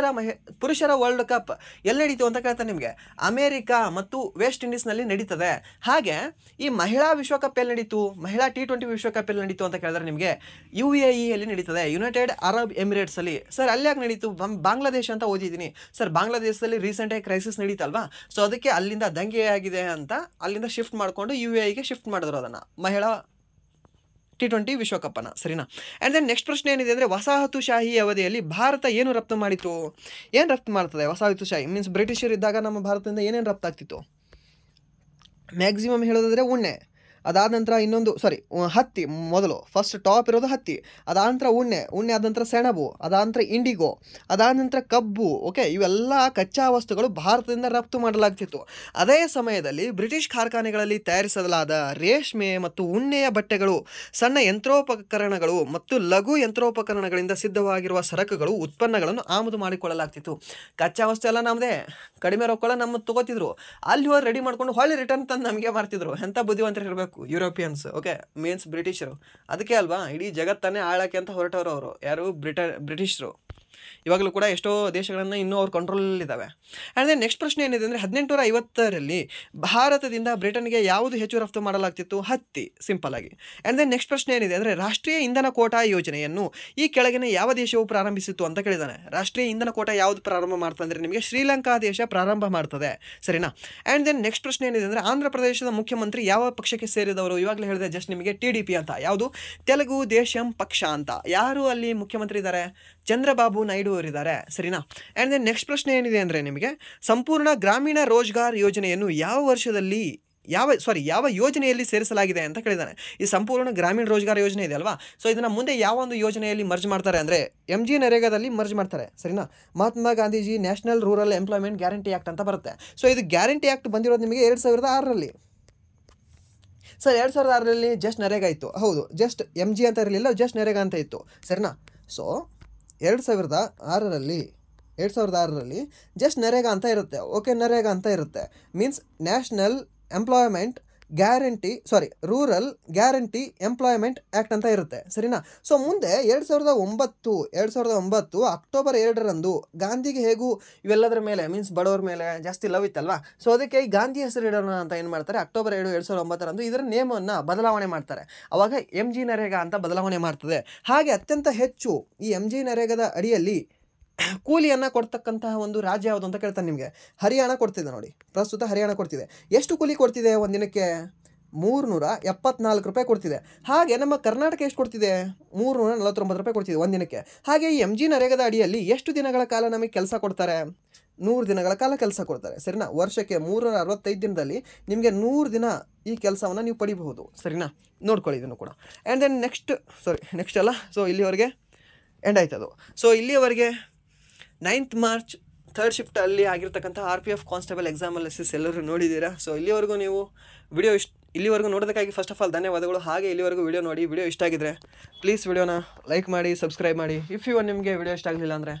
ಪುರುಷರ ವರ್ಲ್ಡ್ ಕಪ್ ಎಲ್ಲಿ ನಡೀತು ಅಂತ ಕೇಳ್ತಾರೆ ನಿಮಗೆ. ಅಮೇರಿಕಾ ಮತ್ತು ವೆಸ್ಟ್ ಇಂಡೀಸ್ನಲ್ಲಿ ನಡೀತದೆ. ಹಾಗೆ ಈ ಮಹಿಳಾ ವಿಶ್ವಕಪ್ ಎಲ್ಲಿ ನಡೀತು? ಮಹಿಳಾ T20 ವಿಶ್ವಕಪ್ ಎಲ್ಲಿ ನಡೀತು ಅಂತ ಕೇಳಿದ್ರೆ ನಿಮಗೆ UAE ಅಲ್ಲಿ ನಡೀತದೆ, ಯುನೈಟೆಡ್ ಅರಬ್ ಎಮಿರೇಟ್ಸಲ್ಲಿ. ಸರ್ ಅಲ್ಲಿ ಯಾಕೆ ನಡೀತು? ಬಾಂಗ್ಲಾದೇಶ ಅಂತ ಓದಿದ್ದೀನಿ. ಸರ್ ಬಾಂಗ್ಲಾದೇಶದಲ್ಲಿ ರೀಸೆಂಟಾಗಿ ಕ್ರೈಸಿಸ್ ನಡೀತಲ್ವಾ, ಸೊ ಅದಕ್ಕೆ ಅಲ್ಲಿಂದ ದಂಗೆ ಆಗಿದೆ ಅಂತ ಅಲ್ಲಿಂದ ಶಿಫ್ಟ್ ಮಾಡಿಕೊಂಡು UAEಗೆ ಶಿಫ್ಟ್ ಮಾಡಿದ್ರು ಅದನ್ನು, ಮಹಿಳಾ T20 ವಿಶ್ವಕಪ್ಪನ್ನು. ಸರಿನಾ. ಆ್ಯಂಡ್ ದೆನ್ ನೆಕ್ಸ್ಟ್ ಪ್ರಶ್ನೆ ಏನಿದೆ ಅಂದರೆ, ವಸಾಹತುಶಾಹಿ ಅವಧಿಯಲ್ಲಿ ಭಾರತ ಏನು ರಫ್ತು ಮಾಡಿತು? ಏನು ರಫ್ತು ಮಾಡ್ತದೆ ವಸಾಹತುಶಾಹಿ? ಮೀನ್ಸ್ ಬ್ರಿಟಿಷರು ಇದ್ದಾಗ ನಮ್ಮ ಭಾರತದಿಂದ ಏನೇನು ರಫ್ತಾಗ್ತಿತ್ತು? ಮ್ಯಾಕ್ಸಿಮಮ್ ಹೇಳೋದಾದರೆ ಉಣ್ಣೆ, ಅದಾದ ನಂತರ ಹತ್ತಿ. ಮೊದಲು ಫಸ್ಟ್ ಟಾಪ್ ಇರೋದು ಹತ್ತಿ, ಅದಾದ ನಂತರ ಉಣ್ಣೆ ಆದ ನಂತರ ಸೆಣಬು, ಅದಾದ ನಂತರ ಇಂಡಿಗೋ, ಅದಾದ ನಂತರ ಕಬ್ಬು. ಓಕೆ, ಇವೆಲ್ಲ ಕಚ್ಚಾ ವಸ್ತುಗಳು ಭಾರತದಿಂದ ರಫ್ತು ಮಾಡಲಾಗ್ತಿತ್ತು. ಅದೇ ಸಮಯದಲ್ಲಿ ಬ್ರಿಟಿಷ್ ಕಾರ್ಖಾನೆಗಳಲ್ಲಿ ತಯಾರಿಸಲಾದ ರೇಷ್ಮೆ ಮತ್ತು ಉಣ್ಣೆಯ ಬಟ್ಟೆಗಳು, ಸಣ್ಣ ಯಂತ್ರೋಪಕರಣಗಳು ಮತ್ತು ಲಘು ಯಂತ್ರೋಪಕರಣಗಳಿಂದ ಸಿದ್ಧವಾಗಿರುವ ಸರಕುಗಳು, ಉತ್ಪನ್ನಗಳನ್ನು ಆಮದು ಮಾಡಿಕೊಳ್ಳಲಾಗ್ತಿತ್ತು. ಕಚ್ಚಾ ವಸ್ತು ಎಲ್ಲ ನಮ್ಮದೇ, ಕಡಿಮೆ ರೊಕ್ಕ ನಮ್ಮ ತಗೋತಿದ್ರು. ಅಲ್ಲಿ ಹೋಗಿ ರೆಡಿ ಮಾಡ್ಕೊಂಡು ಹೊಳ್ಳಿ ರಿಟರ್ನ್ ತಂದು ನಮಗೆ ಮಾರ್ತಿದ್ರು. ಎಂಥ ಬುದ್ಧಿವಂತರು ಇರಬೇಕು ಯುರೋಪಿಯನ್ಸ್. ಓಕೆ, ಮೀನ್ಸ್ ಬ್ರಿಟಿಷರು. ಅದಕ್ಕೆ ಅಲ್ವಾ ಇಡೀ ಜಗತ್ತನ್ನೇ ಆಳಕ್ಕೆ ಅಂತ ಹೊರಟವರು ಅವರು. ಯಾರು? ಬ್ರಿಟಿಷರು. ಇವಾಗಲೂ ಕೂಡ ಎಷ್ಟೋ ದೇಶಗಳನ್ನು ಇನ್ನೂ ಅವ್ರ ಕಂಟ್ರೋಲಲ್ಲಿದ್ದಾವೆ. ಆ್ಯಂಡ್ ದೆನ್ ನೆಕ್ಸ್ಟ್ ಪ್ರಶ್ನೆ ಏನಿದೆ ಅಂದರೆ, 1850ರಲ್ಲಿ ಭಾರತದಿಂದ ಬ್ರಿಟನ್ಗೆ ಯಾವುದು ಹೆಚ್ಚು ರಫ್ತು ಮಾಡಲಾಗ್ತಿತ್ತು? ಹತ್ತಿ, ಸಿಂಪಲ್ ಆಗಿ. ಆ್ಯಂಡ್ ದೆನ್ ನೆಕ್ಸ್ಟ್ ಪ್ರಶ್ನೆ ಏನಿದೆ ಅಂದರೆ, ರಾಷ್ಟ್ರೀಯ ಇಂಧನ ಕೋಟಾ ಯೋಜನೆಯನ್ನು ಈ ಕೆಳಗಿನ ಯಾವ ದೇಶವು ಪ್ರಾರಂಭಿಸಿತ್ತು ಅಂತ ಕೇಳಿದ್ದಾನೆ. ರಾಷ್ಟ್ರೀಯ ಇಂಧನ ಕೋಟಾ ಯಾವುದು ಪ್ರಾರಂಭ ಮಾಡ್ತದೆ ಅಂದರೆ ನಿಮಗೆ ಶ್ರೀಲಂಕಾ ದೇಶ ಪ್ರಾರಂಭ ಮಾಡ್ತದೆ. ಸರಿನಾ. ಆ್ಯಂಡ್ ದೆನ್ ನೆಕ್ಸ್ಟ್ ಪ್ರಶ್ನೆ ಏನಿದೆ ಅಂದರೆ, ಆಂಧ್ರ ಪ್ರದೇಶದ ಮುಖ್ಯಮಂತ್ರಿ ಯಾವ ಪಕ್ಷಕ್ಕೆ ಸೇರಿದವರು? ಇವಾಗಲೇ ಹೇಳಿದೆ ಜಸ್ಟ್ ನಿಮಗೆ, TDP ಅಂತ. ಯಾವುದು? ತೆಲುಗು ದೇಶಂ ಪಕ್ಷ ಅಂತ. ಯಾರು ಅಲ್ಲಿ ಮುಖ್ಯಮಂತ್ರಿ ಇದ್ದಾರೆ? ಚಂದ್ರಬಾಬು ನಾಯ್ಡು ಅವರಿದ್ದಾರೆ. ಸರಿನಾ. ಆ್ಯಂಡ್ ದೆನ್ ನೆಕ್ಸ್ಟ್ ಪ್ರಶ್ನೆ ಏನಿದೆ ಅಂದರೆ ನಿಮಗೆ, ಸಂಪೂರ್ಣ ಗ್ರಾಮೀಣ ರೋಜ್ಗಾರ್ ಯೋಜನೆಯನ್ನು ಯಾವ ಯೋಜನೆಯಲ್ಲಿ ಸೇರಿಸಲಾಗಿದೆ ಅಂತ ಕೇಳಿದ್ದಾನೆ. ಈ ಸಂಪೂರ್ಣ ಗ್ರಾಮೀಣ ರೋಜ್ಗಾರ್ ಯೋಜನೆ ಇದೆ ಅಲ್ವಾ, ಸೊ ಇದನ್ನು ಮುಂದೆ ಯಾವ ಒಂದು ಯೋಜನೆಯಲ್ಲಿ ಮರ್ಜ್ ಮಾಡ್ತಾರೆ ಅಂದರೆ MG ನರೇಗಾದಲ್ಲಿ ಮರ್ಜ್ ಮಾಡ್ತಾರೆ. ಸರಿನಾ. Mahatma Gandhiji national rural employment guarantee act ಅಂತ ಬರುತ್ತೆ. ಸೊ ಇದು ಗ್ಯಾರಂಟಿ ಆ್ಯಕ್ಟ್ ಬಂದಿರೋದು ನಿಮಗೆ 2006ರಲ್ಲಿ. ಸರ್ 2006ರಲ್ಲಿ ಜಸ್ಟ್ ನರೇಗಾ ಇತ್ತು. ಹೌದು, ಜಸ್ಟ್ MG ಅಂತ ಇರಲಿಲ್ಲ, ಜಸ್ಟ್ ನರೇಗಾ ಅಂತ ಇತ್ತು. ಸರಿನಾ. ಸೊ 2006ರಲ್ಲಿ ಜಸ್ಟ್ ನರೇಗಾ ಅಂತ ಇರುತ್ತೆ. ಓಕೆ, ನರೇಗಾ ಅಂತ ಇರುತ್ತೆ. Means national employment rural guarantee employment act ಅಂತ ಇರುತ್ತೆ, ಸರಿನಾ. ಸೊ ಮುಂದೆ 2009 ಅಕ್ಟೋಬರ್ 2ರಂದು ಗಾಂಧಿಗೆ ಹೇಗೂ ಇವೆಲ್ಲದರ ಮೇಲೆ ಮೀನ್ಸ್ ಬಡವರ ಮೇಲೆ ಜಾಸ್ತಿ ಲವ್ ಇತ್ತಲ್ವಾ. ಸೊ ಅದಕ್ಕೆ ಈ ಗಾಂಧಿ ಹೆಸರು ಇಡೋಣ ಅಂತ ಏನು ಮಾಡ್ತಾರೆ, ಅಕ್ಟೋಬರ್ 2, 2009ರಂದು ಇದರ ನೇಮನ್ನು ಬದಲಾವಣೆ ಮಾಡ್ತಾರೆ. ಅವಾಗ MG ನರೇಗಾ ಅಂತ ಬದಲಾವಣೆ ಮಾಡ್ತದೆ. ಹಾಗೆ ಅತ್ಯಂತ ಹೆಚ್ಚು ಈ MG ನರೇಗಾದ ಅಡಿಯಲ್ಲಿ ಕೂಲಿಯನ್ನು ಕೊಡ್ತಕ್ಕಂತಹ ಒಂದು ರಾಜ್ಯ ಯಾವುದು ಅಂತ ಕೇಳ್ತಾನೆ ನಿಮಗೆ. ಹರಿಯಾಣ ಕೊಡ್ತಿದೆ ನೋಡಿ, ಪ್ರಸ್ತುತ ಹರಿಯಾಣ ಕೊಡ್ತಿದೆ. ಎಷ್ಟು ಕೂಲಿ ಕೊಡ್ತಿದೆ ಒಂದಿನಕ್ಕೆ? 374 ರೂಪಾಯಿ ಕೊಡ್ತಿದೆ. ಹಾಗೆ ನಮ್ಮ ಕರ್ನಾಟಕ ಎಷ್ಟು ಕೊಡ್ತಿದೆ? 349 ರೂಪಾಯಿ ಕೊಡ್ತಿದೆ ಒಂದಿನಕ್ಕೆ. ಹಾಗೆ ಈ MG ನರೇಗಾದ ಅಡಿಯಲ್ಲಿ ಎಷ್ಟು ದಿನಗಳ ಕಾಲ ನಮಗೆ ಕೆಲಸ ಕೊಡ್ತಾರೆ? 100 ದಿನಗಳ ಕಾಲ ಕೆಲಸ ಕೊಡ್ತಾರೆ, ಸರಿನಾ. ವರ್ಷಕ್ಕೆ 365 ದಿನದಲ್ಲಿ ನಿಮಗೆ 100 ದಿನ ಈ ಕೆಲಸವನ್ನು ನೀವು ಪಡಿಬಹುದು, ಸರಿನಾ. ನೋಡ್ಕೊಳ್ಳಿ ಇದನ್ನು ಕೂಡ. ಆ್ಯಂಡ್ ದೆನ್ ನೆಕ್ಸ್ಟ್ ಅಲ್ಲ, ಸೊ ಇಲ್ಲಿವರೆಗೆ ಎಂಡ್ ಆಯ್ತದು. ಸೊ ಇಲ್ಲಿಯವರೆಗೆ 9th ಮಾರ್ಚ್ 3rd ಶಿಫ್ಟಲ್ಲಿ ಆಗಿರ್ತಕ್ಕಂಥ RPF ಕಾನ್ಸ್ಟೇಬಲ್ ಎಕ್ಸಾಮ್ ಅನಾಲಿಸಿಸ್ ಎಲ್ಲರೂ ನೋಡಿದ್ದೀರಾ. ಸೊ ಇಲ್ಲಿವರೆಗೂ ನೀವು ಇಲ್ಲಿವರೆಗೂ ನೋಡೋದಕ್ಕಾಗಿ ಫಸ್ಟ್ ಆಫ್ ಆಲ್ ಧನ್ಯವಾದಗಳು. ಹಾಗೆ ಇಲ್ಲಿವರೆಗೂ ವಿಡಿಯೋ ನೋಡಿ, ವಿಡಿಯೋ ಇಷ್ಟ ಆಗಿದ್ರೆ ಪ್ಲೀಸ್ ವಿಡಿಯೋನ ಲೈಕ್ ಮಾಡಿ, ಸಬ್ಸ್ಕ್ರೈಬ್ ಮಾಡಿ. ಇಫ್ ನಿಮಗೆ ವಿಡಿಯೋ ಇಷ್ಟ ಆಗಲಿಲ್ಲ ಅಂದರೆ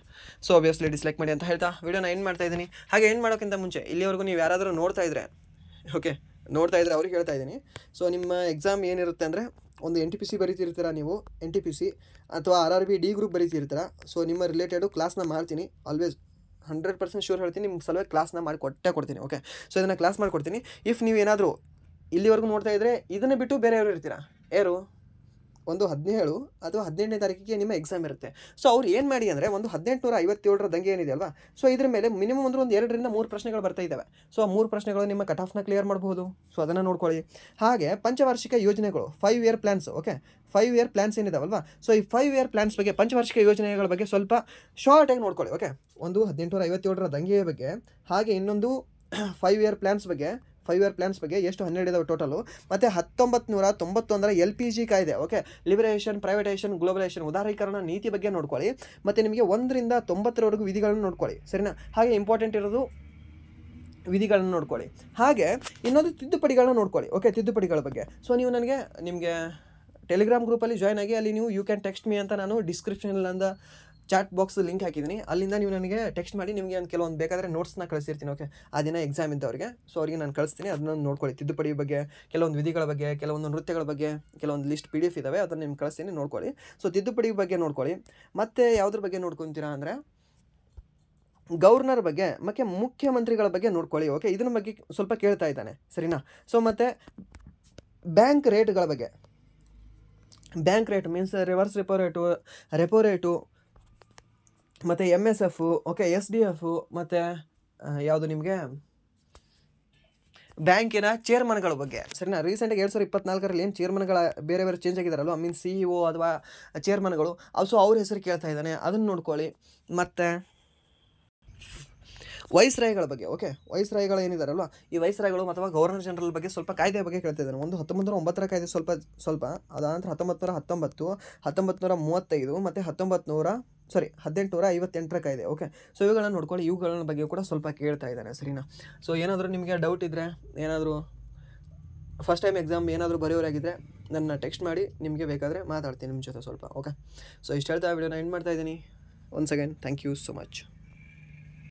ಸೊ ಆಬ್ವಿಯಸ್ಲಿ ಡಿಸ್ಲೈಕ್ ಮಾಡಿ ಅಂತ ಹೇಳ್ತಾ ವಿಡಿಯೋನ ಎಂಡ್ ಮಾಡ್ತಾ ಇದ್ದೀನಿ. ಹಾಗೆ ಎಂಡ್ ಮಾಡೋಕ್ಕಿಂತ ಮುಂಚೆ ಇಲ್ಲಿವರೆಗೂ ನೀವು ಯಾರಾದರೂ ನೋಡ್ತಾ ಇದ್ದರೆ ಅವ್ರಿಗೆ ಹೇಳ್ತಾ ಇದ್ದೀನಿ. ಸೊ ನಿಮ್ಮ ಎಕ್ಸಾಮ್ ಏನಿರುತ್ತೆ ಅಂದರೆ ಒಂದು NTPC ಬರೀತಿರ್ತೀರ ನೀವು, NTPC ಅಥವಾ RRB D ಗ್ರೂಪ್ ಬರೀತಿರ್ತೀರ. ಸೊ ನಿಮ್ಮ ರಿಲೇಟೆಡು ಕ್ಲಾಸ್ನ ಮಾಡ್ತೀನಿ, ಆಲ್ವೇಸ್ 100% ಶೂರ್ ಹೇಳ್ತೀನಿ, ನಿಮ್ಮ ಸಲುವಾಗಿ ಕ್ಲಾಸ್ನ ಮಾಡಿ ಕೊಡ್ತೀನಿ. ಓಕೆ, ಸೊ ಇದನ್ನು ಕ್ಲಾಸ್ ಮಾಡಿಕೊಡ್ತೀನಿ. ಇಫ್ ನೀವೇನಾದರೂ ಇಲ್ಲಿವರೆಗೂ ನೋಡ್ತಾ ಇದ್ದರೆ ಇದನ್ನು ಬಿಟ್ಟು ಬೇರೆಯವರು ಇರ್ತೀರಾ, ಒಂದು 17 ಅಥವಾ 18ನೇ ತಾರೀಕಿಗೆ ನಿಮ್ಮ ಎಕ್ಸಾಮ್ ಇರುತ್ತೆ. ಸೊ ಅವ್ರು ಏನು ಮಾಡಿ ಅಂದರೆ ಒಂದು 1857ರ ದಂಗೆ ಏನಿದೆ ಅಲ್ವಾ, ಸೊ ಇದ್ರ ಮೇಲೆ ಮಿನಿಮಮ್ ಒಂದು 2 ರಿಂದ 3 ಪ್ರಶ್ನೆಗಳು ಬರ್ತಾ ಇದ್ದಾವೆ. ಸೊ ಆ 3 ಪ್ರಶ್ನೆಗಳು ನಿಮ್ಮ ಕಟ್ ಆಫ್ನ ಕ್ಲಿಯರ್ ಮಾಡಬಹುದು. ಸೊ ಅದನ್ನು ನೋಡ್ಕೊಳ್ಳಿ. ಹಾಗೆ ಪಂಚವಾರ್ಷಿಕ ಯೋಜನೆಗಳು 5 year plans, okay 5 year plans ಏನಿದಾವಲ್ವಾ, ಸೊ ಈ 5 ಇಯರ್ ಪ್ಲ್ಯಾನ್ಸ್ ಬಗ್ಗೆ, ಪಂಚವಾರ್ಷಿಕ ಯೋಜನೆಗಳ ಬಗ್ಗೆ ಸ್ವಲ್ಪ ಶಾರ್ಟಾಗಿ ನೋಡ್ಕೊಳ್ಳಿ. ಓಕೆ, ಒಂದು 1857ರ ದಂಗೆಯ ಬಗ್ಗೆ, ಹಾಗೆ ಇನ್ನೊಂದು 5 ಇಯರ್ ಪ್ಲ್ಯಾನ್ಸ್ ಬಗ್ಗೆ ಎಷ್ಟು 12 ಇದಾವೆ ಟೋಟಲು. ಮತ್ತು 1991ರ LPG ಕಾಯ್ದೆ, ಓಕೆ ಲಿಬರೇಷನ್, ಪ್ರೈವೇಟೈಸೇಷನ್, ಗ್ಲೋಬಲೈಸೇಷನ್, ಉದಾರೀಕರಣ ನೀತಿ ಬಗ್ಗೆ ನೋಡ್ಕೊಳ್ಳಿ. ಮತ್ತು ನಿಮಗೆ 1 ರಿಂದ 90ರವರೆಗೂ ವಿಧಿಗಳನ್ನು ನೋಡ್ಕೊಳ್ಳಿ, ಸರಿನಾ. ಹಾಗೆ ಇಂಪಾರ್ಟೆಂಟ್ ಇರೋದು ವಿಧಿಗಳನ್ನು ನೋಡ್ಕೊಳ್ಳಿ. ಹಾಗೆ ಇನ್ನೊಂದು ತಿದ್ದುಪಡಿಗಳನ್ನ ನೋಡ್ಕೊಳ್ಳಿ. ಓಕೆ, ತಿದ್ದುಪಡಿಗಳ ಬಗ್ಗೆ. ಸೊ ನೀವು ನಿಮಗೆ ಟೆಲಿಗ್ರಾಮ್ ಗ್ರೂಪಲ್ಲಿ ಜಾಯ್ನ್ ಆಗಿ, ಅಲ್ಲಿ ನೀವು ಯು ಕ್ಯಾನ್ ಟೆಕ್ಸ್ಟ್ ಮೀ ಅಂತ ನಾನು ಡಿಸ್ಕ್ರಿಪ್ಷನಲ್ಲಿಂದ ಚಾಟ್ ಬಾಕ್ಸ್ ಲಿಂಕ್ ಹಾಕಿದ್ದೀನಿ, ಅಲ್ಲಿಂದ ನೀವು ನನಗೆ ಟೆಕ್ಸ್ಟ್ ಮಾಡಿ ನಿಮಗೆ ಕೆಲವೊಂದು ಬೇಕಾದರೆ ನೋಟ್ಸ್ನ ಕಳಿಸಿರ್ತೀನಿ. ಓಕೆ, ಆ ದಿನ ಎಕ್ಸಾಮ್ ಇದ್ದವರಿಗೆ, ಸೊ ಅವರಿಗೆ ನಾನು ಕಳಿಸ್ತೀನಿ, ಅದನ್ನು ನೋಡ್ಕೊಳ್ಳಿ. ತಿದ್ದುಪಡಿ ಬಗ್ಗೆ, ಕೆಲವೊಂದು ವಿಧಿಗಳ ಬಗ್ಗೆ, ಕೆಲವೊಂದು ನೃತ್ಯಗಳ ಬಗ್ಗೆ, ಕೆಲವೊಂದು ಲಿಸ್ಟ್ PDF ಇದ್ದಾವೆ, ಅದನ್ನು ನಿಮ್ಗೆ ಕಳಿಸ್ತೀನಿ, ನೋಡ್ಕೊಳ್ಳಿ. ಸೊ ತಿದ್ದುಪಡಿ ಬಗ್ಗೆ ನೋಡ್ಕೊಳ್ಳಿ. ಮತ್ತು ಯಾವುದ್ರ ಬಗ್ಗೆ ನೋಡ್ಕೊತೀರಾ ಅಂದರೆ ಗವರ್ನರ್ ಬಗ್ಗೆ ಮತ್ತು ಮುಖ್ಯಮಂತ್ರಿಗಳ ಬಗ್ಗೆ ನೋಡ್ಕೊಳ್ಳಿ. ಓಕೆ, ಇದನ್ನ ಬಗ್ಗೆ ಸ್ವಲ್ಪ ಕೇಳ್ತಾ ಇದ್ದಾನೆ, ಸರಿನಾ. ಸೊ ಮತ್ತು ಬ್ಯಾಂಕ್ ರೇಟ್ಗಳ ಬಗ್ಗೆ, bank rate means reverse repo rate ಮತ್ತು MSF, ಓಕೆ SDF, ಮತ್ತು ಯಾವುದು ನಿಮಗೆ ಬ್ಯಾಂಕಿನ ಚೇರ್ಮನ್ಗಳ ಬಗ್ಗೆ, ಸರಿನಾ. ರೀಸೆಂಟಾಗಿ 2024ರಲ್ಲಿ ಏನು ಚೇರ್ಮನ್ಗಳ ಬೇರೆ ಚೇಂಜ್ ಆಗಿದ್ದಾರಲ್ವ, ಮೀನ್ಸ್ CEO ಅಥವಾ ಚೇರ್ಮನ್ಗಳು, ಸೊ ಅವ್ರ ಹೆಸರು ಕೇಳ್ತಾ ಇದ್ದಾನೆ, ಅದನ್ನು ನೋಡ್ಕೊಳ್ಳಿ. ಮತ್ತು ವೈಸ್ರಾಯ್ಗಳ ಬಗ್ಗೆ, ಓಕೆ ವೈಸ್ರಾಯ್ಗಳು ಏನಿದಾರಲ್ವ, ಈ ವೈಸ್ರಾಯ್ಗಳು ಅಥವಾ ಗವರ್ನರ್ ಜನರಲ್ ಬಗ್ಗೆ ಸ್ವಲ್ಪ ಕಾಯ್ದೆ ಬಗ್ಗೆ ಕೇಳ್ತಾ ಇದ್ದಾನೆ. ಒಂದು 1909ರ ಕಾಯ್ದೆ ಸ್ವಲ್ಪ, ಅದಾನಂತರ 1919, 1935 ಮತ್ತು 1858ರ ಕಾಯ್ದೆ. ಓಕೆ, ಸೊ ಇವುಗಳನ್ನ ನೋಡ್ಕೊಳ್ಳಿ. ಇವುಗಳ ಬಗ್ಗೆ ಕೂಡ ಸ್ವಲ್ಪ ಕೇಳ್ತಾ ಇದ್ದಾನೆ, ಸರಿನಾ. ಸೊ ಏನಾದರೂ ನಿಮಗೆ ಡೌಟ್ ಇದ್ದರೆ, ಏನಾದರೂ ಫಸ್ಟ್ ಟೈಮ್ ಎಕ್ಸಾಮ್ ಏನಾದರೂ ಬರೆಯೋರಾಗಿದ್ದರೆ ನನ್ನ ಟೆಕ್ಸ್ಟ್ ಮಾಡಿ, ನಿಮಗೆ ಬೇಕಾದರೆ ಮಾತಾಡ್ತೀನಿ ನಿಮ್ಮ ಜೊತೆ ಸ್ವಲ್ಪ. ಓಕೆ, ಸೊ ಇಷ್ಟು ಹೇಳ್ತಾ ವಿಡಿಯೋನ ಎಂಡ್ ಮಾಡ್ತಾ ಇದ್ದೀನಿ. Once again thank you so much.